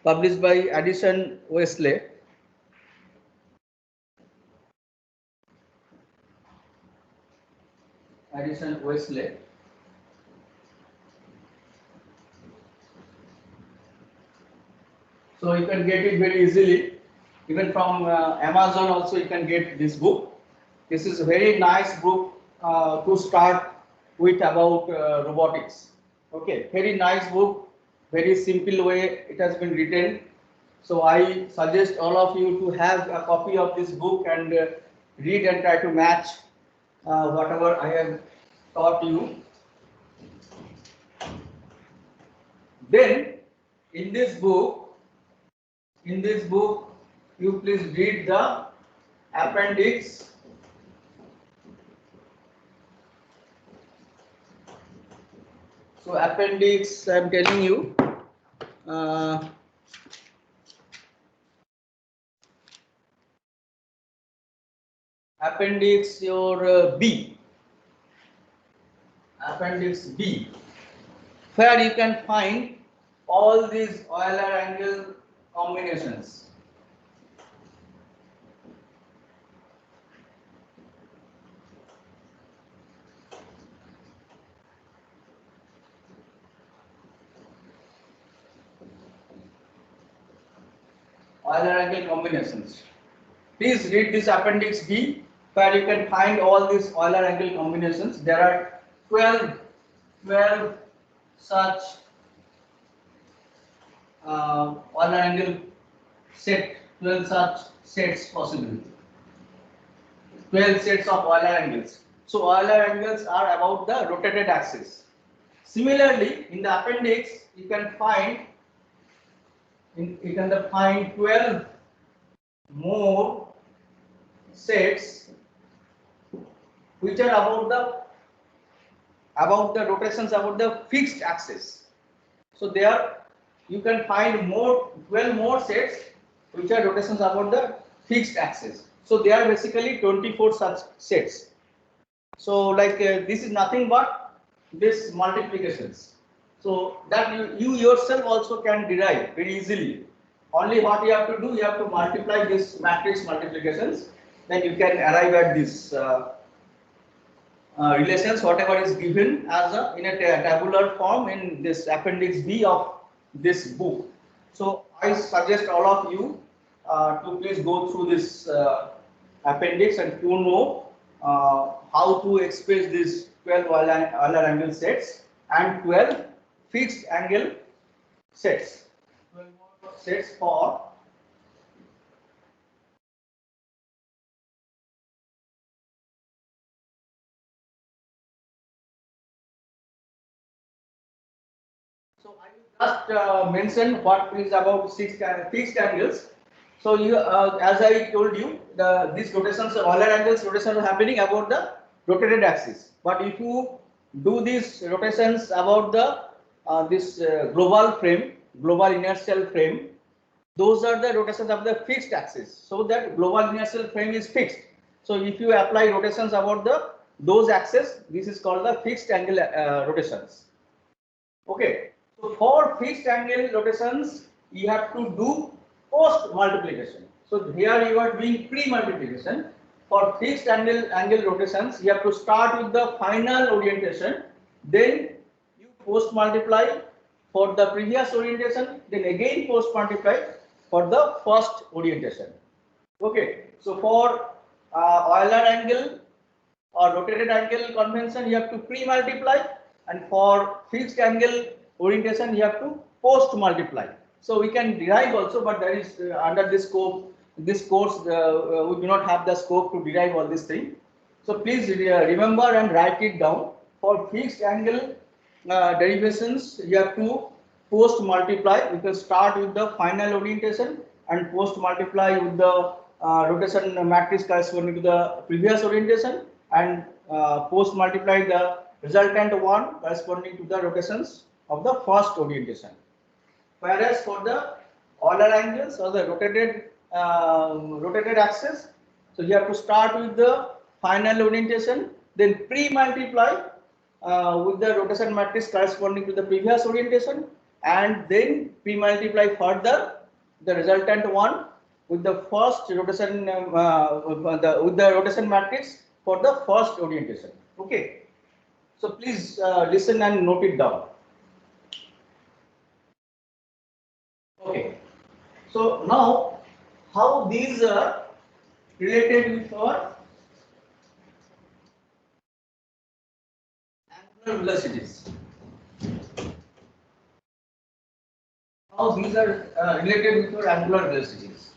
published by Addison Wesley. Addison Wesley. So you can get it very easily. Even from Amazon also you can get this book. This is a very nice book to start with about robotics. Okay, very nice book, very simple way it has been written. So I suggest all of you to have a copy of this book and read and try to match whatever I have taught you. Then in this book, you please read the appendix. So appendix, I am telling you. Appendix your B. Appendix B, where you can find all these Euler angle combinations. Euler angle combinations. Please read this appendix B, where you can find all these Euler angle combinations. There are 12 such Euler angle set, 12 such sets possible. 12 sets of Euler angles. So Euler angles are about the rotated axis. Similarly, in the appendix, you can find 12 more sets which are about the rotations about the fixed axis. So there you can find 12 more sets which are rotations about the fixed axis. So there are basically 24 such sets. So like this is nothing but this multiplications. So that you yourself also can derive very easily. Only what you have to do, you have to multiply this matrix multiplications, then you can arrive at this relations, whatever is given as in a tabular form in this appendix B of this book. So I suggest all of you to please go through this appendix and to know how to express these 12 Euler angle sets and 12 fixed angle sets. 12 more sets for so I will just mention what is about fixed angles. So you, as I told you, these rotations, Euler angles rotations are happening about the rotated axis. But if you do these rotations about the this global frame, global inertial frame, those are the rotations of the fixed axis. So that global inertial frame is fixed. So if you apply rotations about those axes, this is called the fixed angle rotations. Okay. So for fixed angle rotations, you have to do post multiplication. So here you are doing pre-multiplication. For fixed angle rotations, you have to start with the final orientation, then you post multiply for the previous orientation, then again post multiply for the first orientation. Okay. So for Euler angle or rotated angle convention, you have to pre-multiply, and for fixed angle orientation, you have to post multiply. So we can derive also, but there is under this scope, this course, we do not have the scope to derive all these things. So please remember and write it down. For fixed angle derivations, you have to post multiply. You can start with the final orientation and post multiply with the rotation matrix corresponding to the previous orientation, and post multiply the resultant one corresponding to the rotations of the first orientation. Whereas for the Euler angles or the rotated axis, so you have to start with the final orientation, then pre-multiply with the rotation matrix corresponding to the previous orientation, and then pre-multiply further the resultant one with the first rotation with the rotation matrix for the first orientation. Okay. So please listen and note it down. Okay. So now, how these are related with our angular velocities? How these are related with our angular velocities?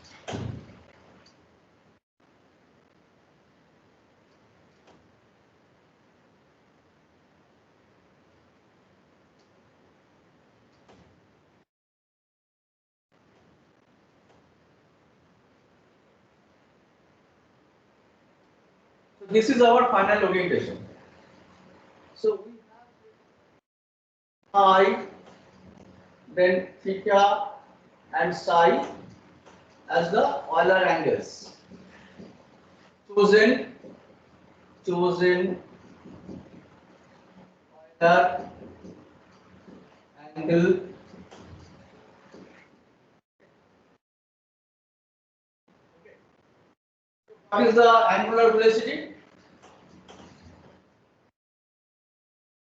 This is our final orientation. So we have I, then theta and psi as the Euler angles. Chosen Euler angle What is the angular velocity?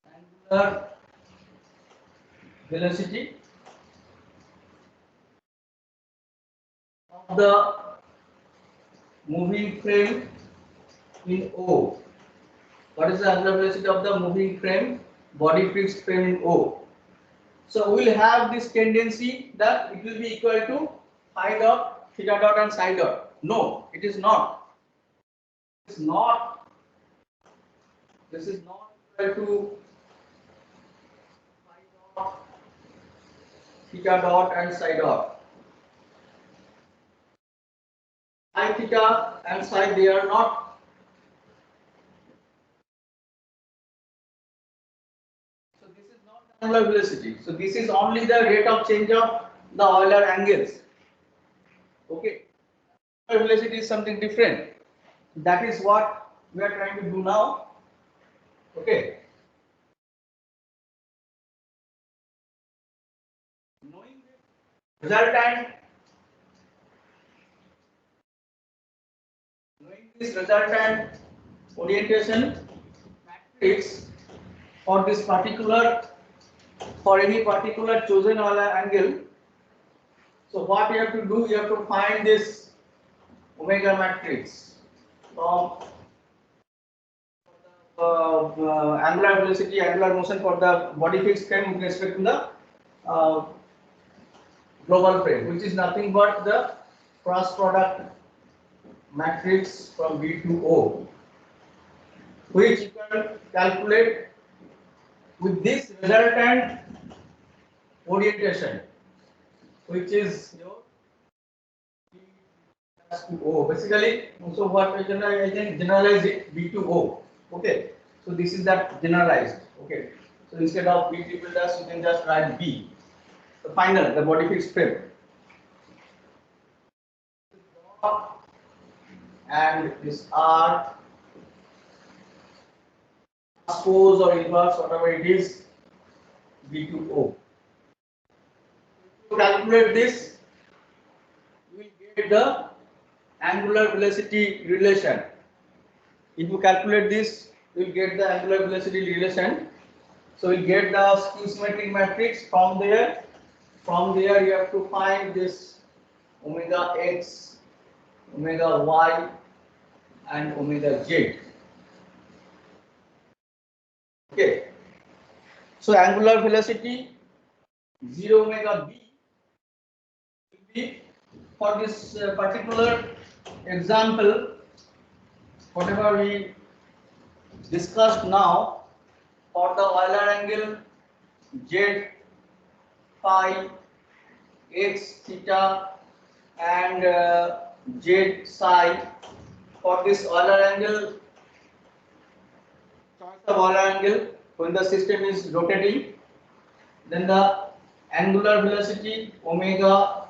Angular velocity of the moving frame in O. What is the angular velocity of the moving frame, body fixed frame in O? So we will have this tendency that it will be equal to phi dot, theta dot and psi dot. No, it is not. It is not. This is not equal to phi dot, theta dot and psi dot. Phi, theta and psi, they are not. So this is not the angular velocity. So this is only the rate of change of the Euler angles. Okay. Angular velocity is something different. That is what we are trying to do now. Okay. Knowing this resultant orientation matrix for this particular, for any particular chosen Euler angle. So what you have to do, you have to find this omega matrix from angular velocity, angular motion for the body fixed frame with respect to the global frame, which is nothing but the cross product matrix from B to O, which you can calculate with this resultant orientation, which is your B to O. Basically, so what I can generalize it B to O. Okay, so this is that generalized. Okay, so instead of B triple dash, you can just write B. The final, the body fixed frame. And this R transpose or inverse, whatever it is, B to O. If you calculate this, you will get the angular velocity relation. If you calculate this, you will get the angular velocity relation. So you get the skew symmetric matrix from there. From there, you have to find this omega x, omega y, and omega z. Okay. So angular velocity 0 omega b will be for this particular example, whatever we discussed now, for the Euler angle z phi x theta and z psi, for this Euler angle, choice of Euler angle when the system is rotating, then the angular velocity omega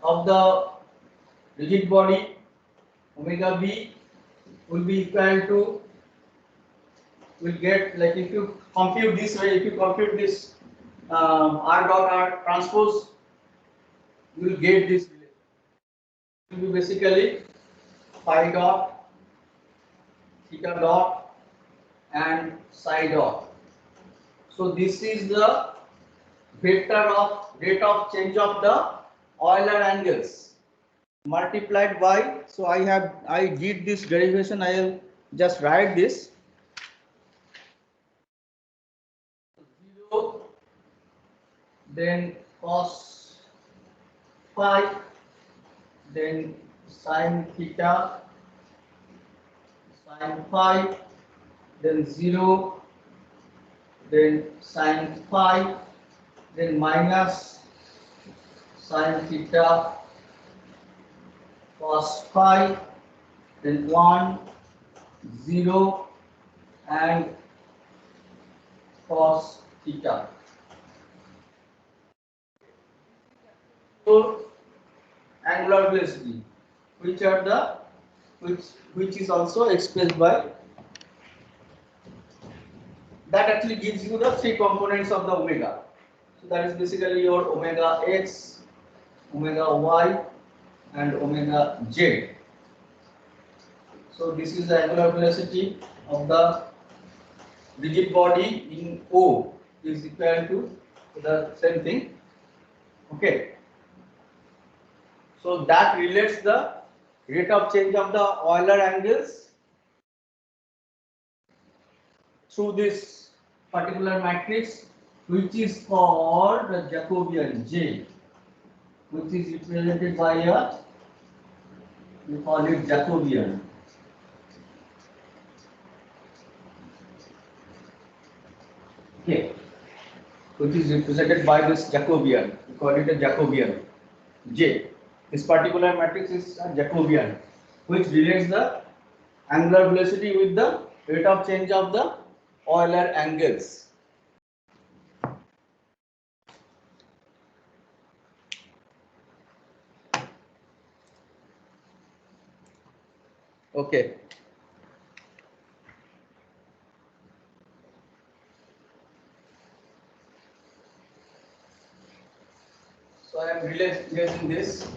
of the rigid body, omega b, will be equal to, will get, like if you compute this way, if you compute this r dot r transpose, you will get this relation. It will be basically phi dot, theta dot and psi dot. So this is the vector of rate of change of the Euler angles multiplied by, so I did this derivation, I will just write this 0, then cos phi, then sin theta, sin phi, then 0, then sin phi, then minus sin theta, cos phi, then 1, 0 and cos theta. So angular velocity, which are the which is also expressed by, that actually gives you the three components of the omega. So that is basically your omega x, omega y, and omega z. So this is the angular velocity of the rigid body in O is equal to the same thing. Okay. So that relates the rate of change of the Euler angles through this particular matrix, which is called the Jacobian J, which is represented by a, we call it Jacobian. Okay, which is represented by this Jacobian. We call it a Jacobian J. This particular matrix is a Jacobian, which relates the angular velocity with the rate of change of the Euler angles. Okay. So I am relating this.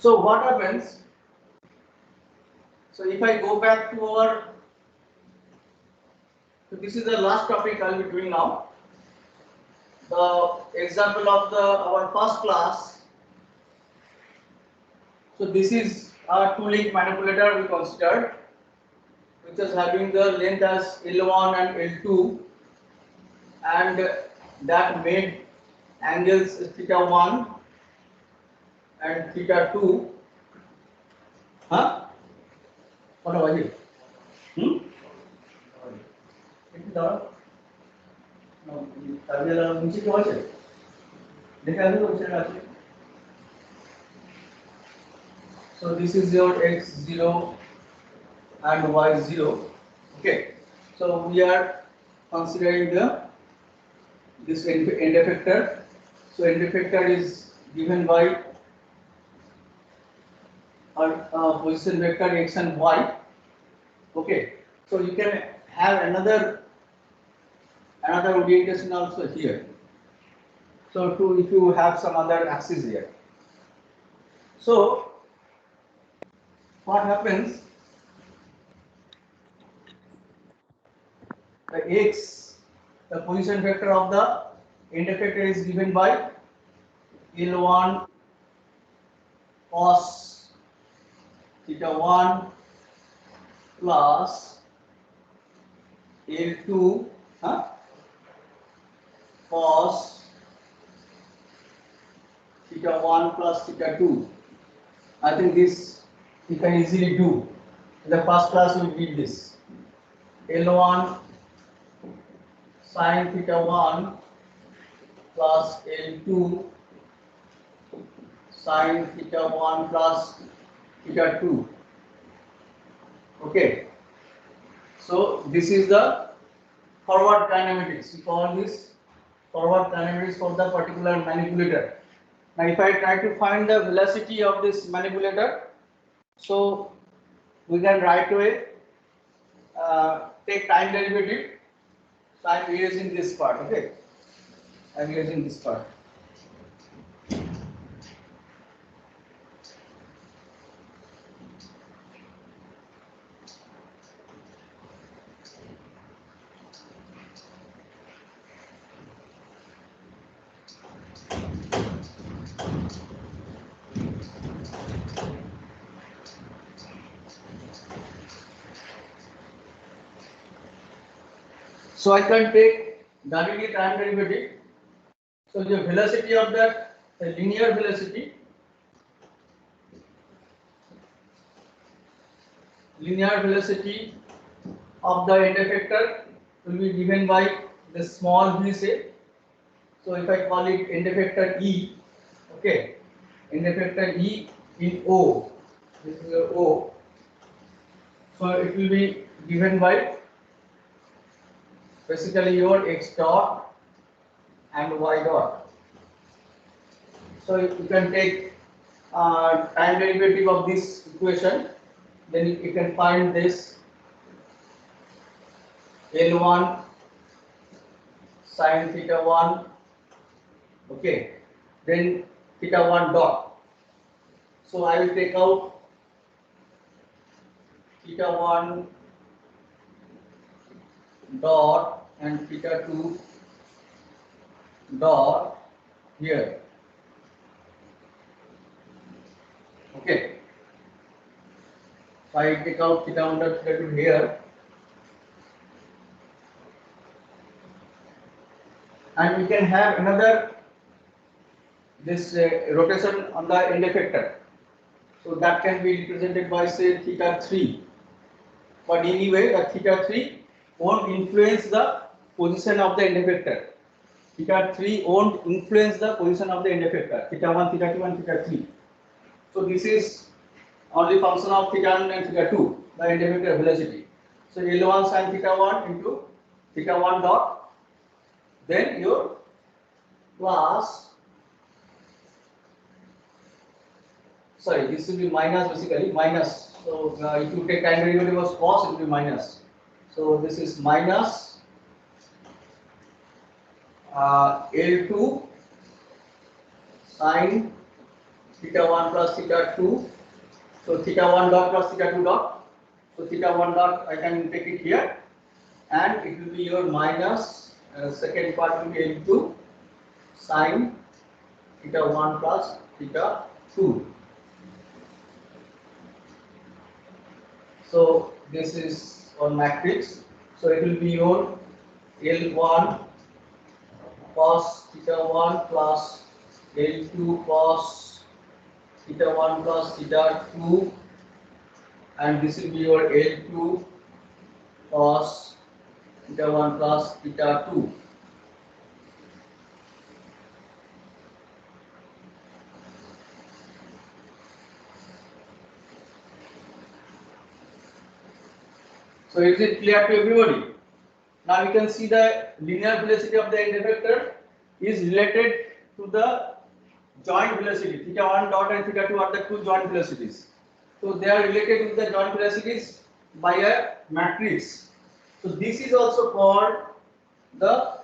So what happens? So if I go back to our, so this is the last topic I will be doing now. The example of our first class. So this is a two-link manipulator we considered, which is having the length as L1 and L2, and that made angles theta 1 and theta 2. Huh? What about you? So this is your x0 and y0. Okay. So we are considering this end effector. So end effector is given by our position vector x and y. Okay. So you can have another orientation also here. So if you have some other axis here. So what happens? The x, the position vector of the end effector is given by L1 cos theta 1 plus L2 cos theta 1 plus theta 2. I think this you can easily do. In the first class we did this. L1 sin theta 1 plus L2 sin theta 1 plus theta 2. Okay. So this is the forward kinematics. We call this forward kinematics for the particular manipulator. Now if I try to find the velocity of this manipulator, so we can right away take time derivative. So I am erasing this part. Okay, I am erasing this part. So I can take directly time derivative. So the velocity of that, the linear velocity, of the end effector will be given by the small v say. So if I call it end effector E, okay, end effector E in O, this is your O. So it will be given by basically your x dot and y dot. So you can take time derivative of this equation, then you can find this L1 sin theta 1, okay, then theta 1 dot. So I will take out theta 1 dot and theta 2 dot here, okay. So I take out theta 1 dot theta 2 here, and we can have another this rotation on the end effector. So that can be represented by say theta 3. But anyway, the theta 3 won't influence the position of the end effector. Theta 3 won't influence the position of the end effector. Theta 1, theta 2, and theta 3. So this is only function of theta 1 and theta 2, the end effector velocity. So L1 sin theta 1 into theta 1 dot, then your plus, sorry, this will be minus, basically minus. So if you take time derivative of cos, it will be minus. So this is minus L2 sin theta 1 plus theta 2. So theta 1 dot plus theta 2 dot. So theta 1 dot I can take it here, and it will be your minus second part will be L2 sin theta 1 plus theta 2. So this is on matrix. So it will be your L1 cos theta 1 plus L2 cos theta 1 plus theta 2, and this will be your L2 cos theta 1 plus theta 2. So is it clear to everybody? Now we can see the linear velocity of the end effector is related to the joint velocity. Theta 1 dot and theta 2 are the two joint velocities. So they are related with the joint velocities by a matrix. So this is also called the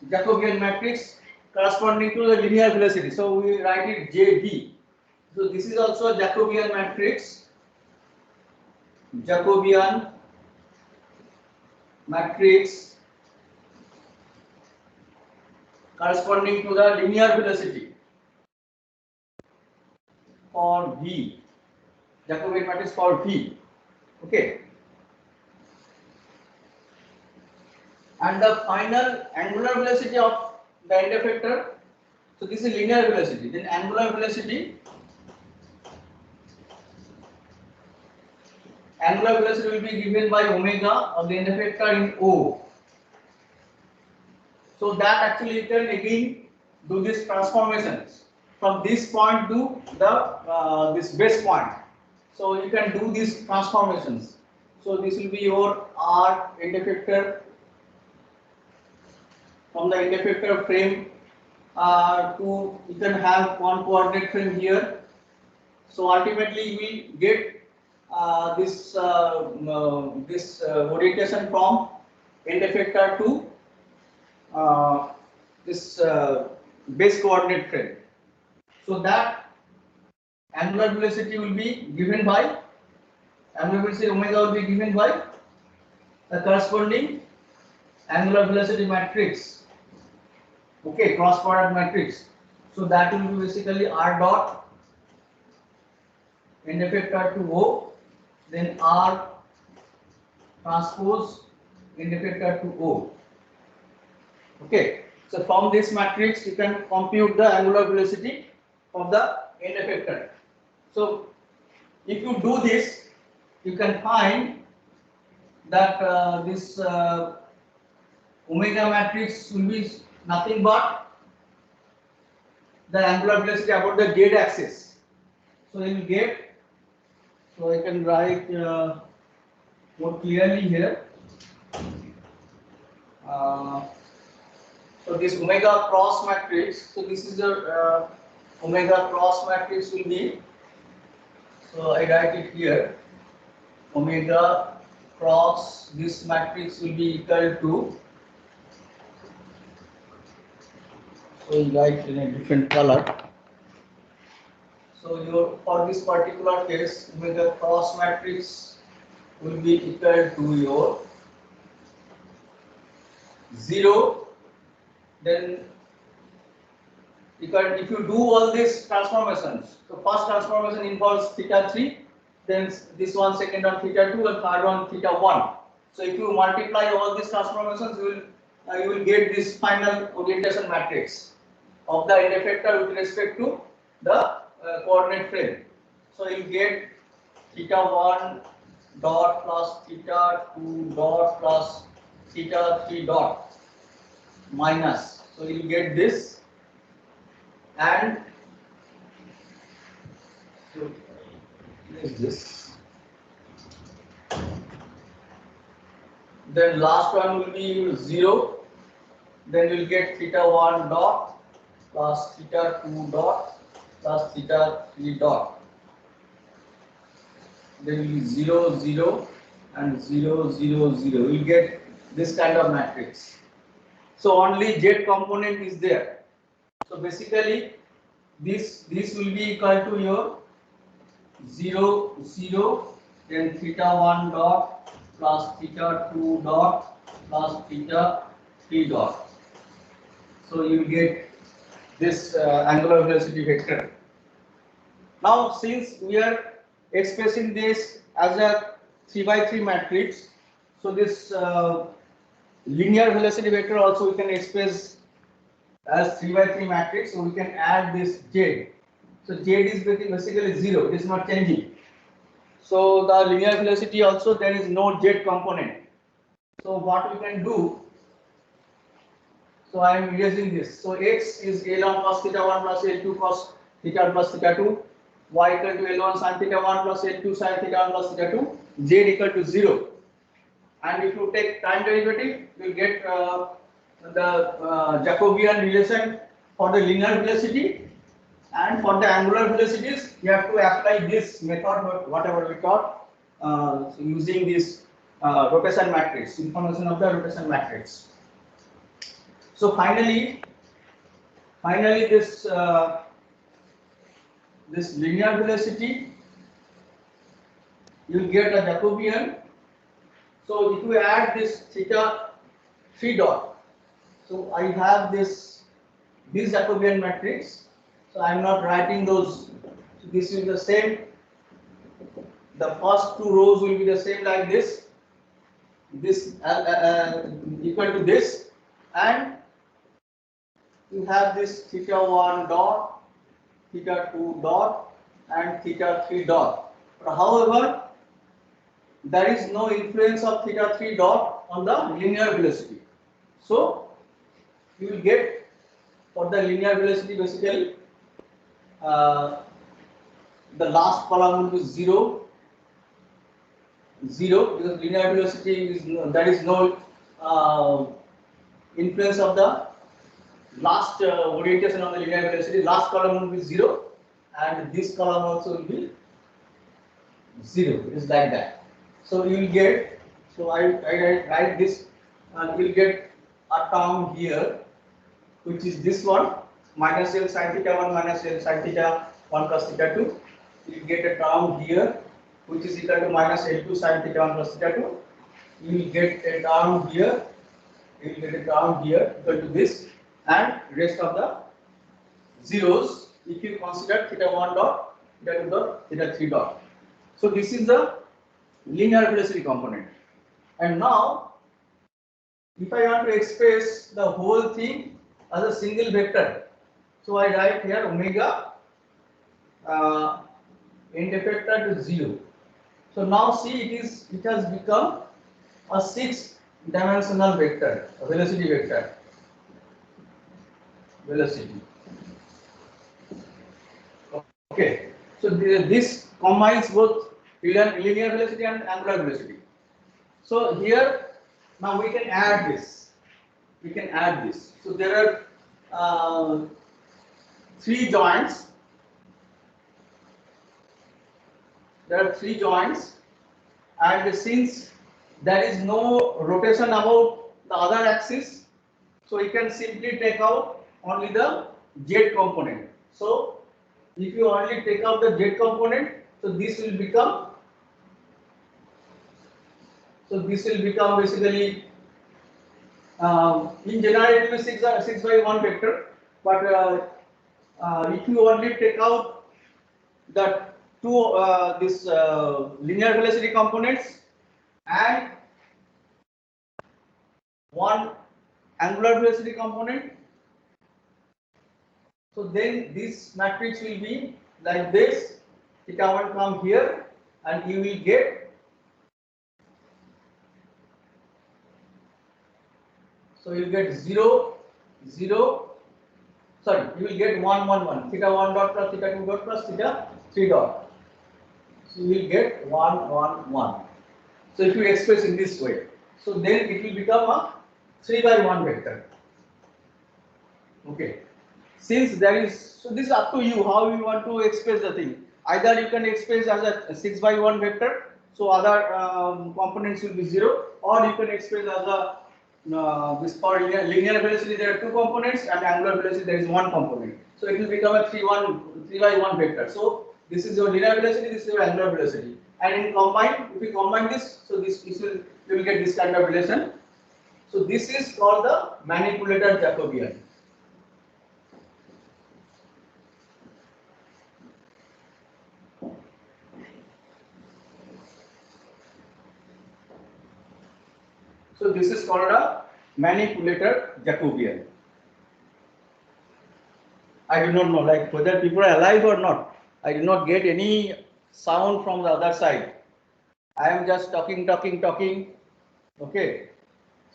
Jacobian matrix corresponding to the linear velocity. So we write it JV. So this is also a Jacobian matrix. Jacobian matrix corresponding to the linear velocity for V. Jacobian matrix for V. Okay. And the final angular velocity of the end effector. So this is linear velocity. Then angular velocity. Angular velocity will be given by omega of the end effector in O. So that actually you can again do this transformations from this point to the this base point. So you can do these transformations. So this will be your R end effector from the end effector frame to you can have one coordinate frame here. So ultimately you will get this orientation from end effector to this base coordinate frame. So that angular velocity will be given by angular velocity omega will be given by the corresponding angular velocity matrix. Okay, cross product matrix. So that will be basically R dot end effector to O, then R transpose end effector to O. Okay, so from this matrix you can compute the angular velocity of the end effector. So if you do this, you can find that this omega matrix will be nothing but the angular velocity about the z axis. So you will get, so I can write more clearly here. So this omega cross matrix, so this is the omega cross matrix will be, so I write it here, omega cross this matrix will be equal to, so you write in a different color. So your for this particular case, omega cross matrix will be equal to your 0, then if you do all these transformations, so first transformation involves theta 3, then this one second on theta 2 and third on theta 1. So if you multiply all these transformations, you will get this final orientation matrix of the end effector with respect to the coordinate frame. So you will get theta 1 dot plus theta 2 dot plus theta 3 dot minus. So you will get this, and so this. Then last one will be 0. Then you will get theta 1 dot plus theta 2 dot plus theta 3 dot. Then will be 0, 0 and 0, 0, 0. You will get this kind of matrix. So only z component is there. So basically this will be equal to your 0, 0, then theta 1 dot plus theta 2 dot plus theta 3 dot. So you will get this angular velocity vector. Now since we are expressing this as a 3×3 matrix, so this linear velocity vector also we can express as 3×3 matrix, so we can add this z. So z is basically 0, it is not changing. So the linear velocity also there is no z component. So what we can do, so I am erasing this. So x is L1 cos theta 1 plus L2 cos theta 1 plus theta 2, y equal to L1 sin theta 1 plus L2 sin theta 1 plus theta 2, z equal to 0. And if you take time derivative, you will get the Jacobian relation for the linear velocity, and for the angular velocities you have to apply this method, whatever we taught, using this rotation matrix, information of the rotation matrix. So finally this this linear velocity you will get a Jacobian. So if you add this theta 3 dot, so I have this Jacobian matrix. So I am not writing those. So this is the same. The first two rows will be the same like this. This equal to this, and you have this theta 1 dot, theta 2 dot, and theta 3 dot. But however, there is no influence of theta 3 dot on the linear velocity. So you will get for the linear velocity basically the last column will be 0, 0, because linear velocity is there is no influence of the last orientation on the linear velocity. Last column will be 0, and this column also will be 0. It is like that. So you will get, so I write this, and you will get a term here, which is this one, minus L sin theta 1 minus L sin theta 1 plus theta 2. You will get a term here, which is equal to minus L2 sin theta 1 plus theta 2. You will get a term here, you will get a term here equal to this, and rest of the zeros if you consider theta 1 dot, theta 2 dot, theta 3 dot. So this is the linear velocity component. And now if I want to express the whole thing as a single vector, so I write here omega end effector to 0. So now see it has become a 6-dimensional vector, a velocity vector. Velocity. Okay. So this combines both linear velocity and angular velocity. So here now we can add this. We can add this. So there are 3 joints. There are 3 joints, and since there is no rotation about the other axis, so you can simply take out only the z component. So if you only take out the z component, so this will become basically in general it will be 6 by 1 vector, but if you only take out the two this linear velocity components and one angular velocity component, so then this matrix will be like this. Theta 1 come here, and you will get, so you will get 0 0, sorry, you will get 1 1 1, theta 1 dot plus theta 2 dot plus theta 3 dot. So you will get 1 1 1. So if you express in this way, so then it will become a 3 by 1 vector. Okay. Since there is, so this is up to you how you want to express the thing. Either you can express as a 6 by 1 vector, so other components will be 0, or you can express as a this for linear velocity there are 2 components, and angular velocity there is 1 component. So it will become a 3 by 1 vector. So this is your linear velocity, this is your angular velocity, and in combine, if you combine this, so this will, you will get this kind of relation. So this is called the manipulator Jacobian. So this is called a manipulator Jacobian. I do not know like whether people are alive or not. I did not get any sound from the other side. I am just talking. Okay.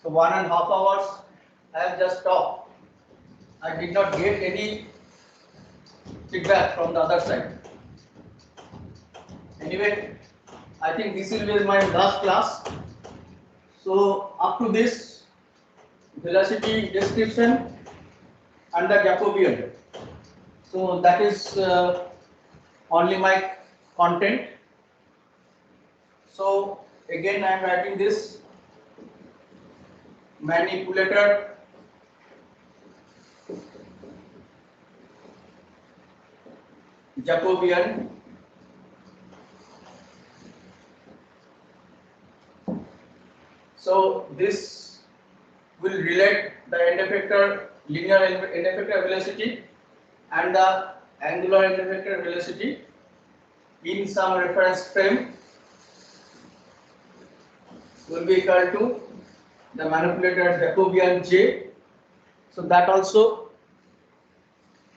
So 1.5 hours I have just talked. I did not get any feedback from the other side. Anyway, I think this will be my last class. So up to this, velocity description and the Jacobian. So that is only my content. So again I am writing this manipulator Jacobian. So this will relate the end effector linear end effector velocity and the angular end effector velocity in some reference frame will be equal to the manipulator Jacobian J. So that also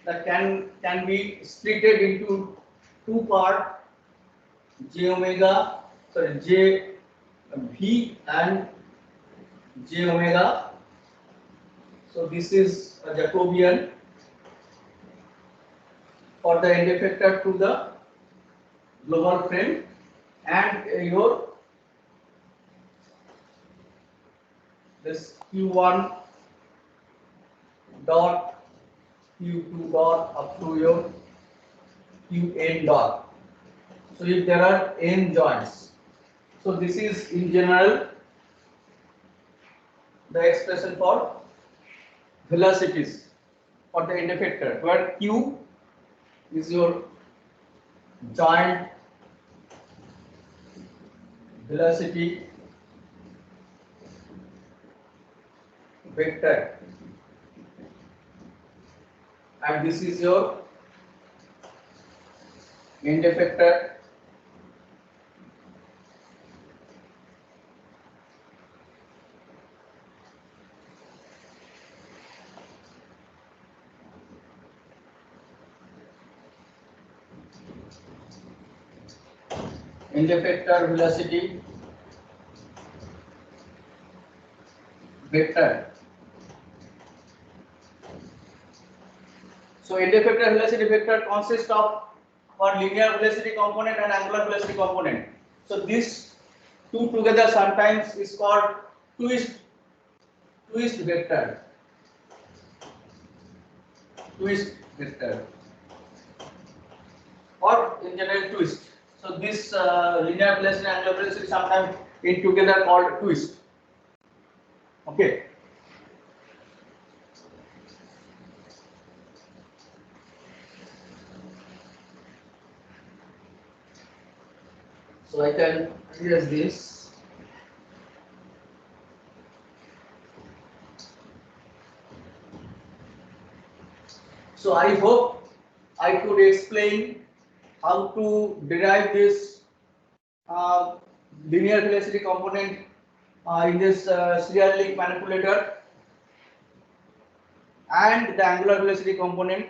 that can be splitted into 2 parts, J omega, sorry, J V and J omega. So this is a Jacobian for the end effector to the global frame, and your this Q1 dot Q2 dot up to your Qn dot. So if there are n joints, so this is in general the expression for velocities for the end effector, where Q is your joint velocity vector, and this is your end effector end effector velocity vector. So end effector velocity vector consists of one linear velocity component and angular velocity component. So these two together sometimes is called twist vector. Twist vector, or in general twist. So this linear velocity and angular velocity sometimes in together called twist. Okay. So I can erase this. So I hope I could explain how to derive this linear velocity component in this serial link manipulator and the angular velocity component,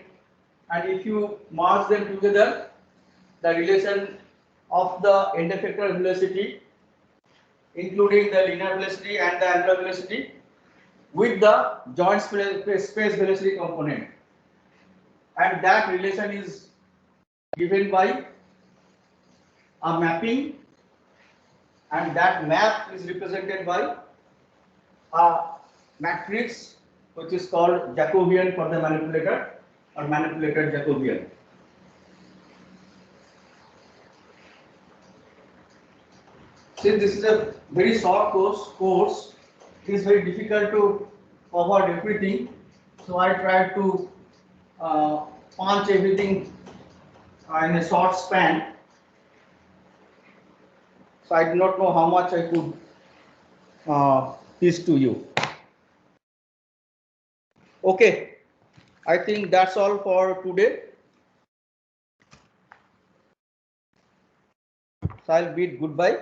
and if you merge them together, the relation of the end effector velocity including the linear velocity and the angular velocity with the joint space velocity component, and that relation is given by a mapping, and that map is represented by a matrix which is called Jacobian for the manipulator, or manipulator Jacobian. Since this is a very short course, it is very difficult to cover everything. So I tried to punch everything in a short span. So I do not know how much I could teach to you. Okay, I think that's all for today. So I'll bid goodbye.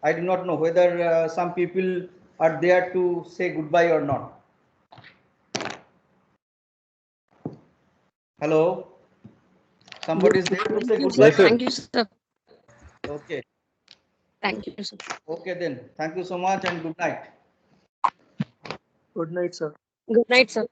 I do not know whether some people are there to say goodbye or not. Hello? Somebody is there to say goodbye? Thank you, sir. Okay. Thank you, sir. Okay then. Thank you so much and good night. Good night, sir. Good night, sir.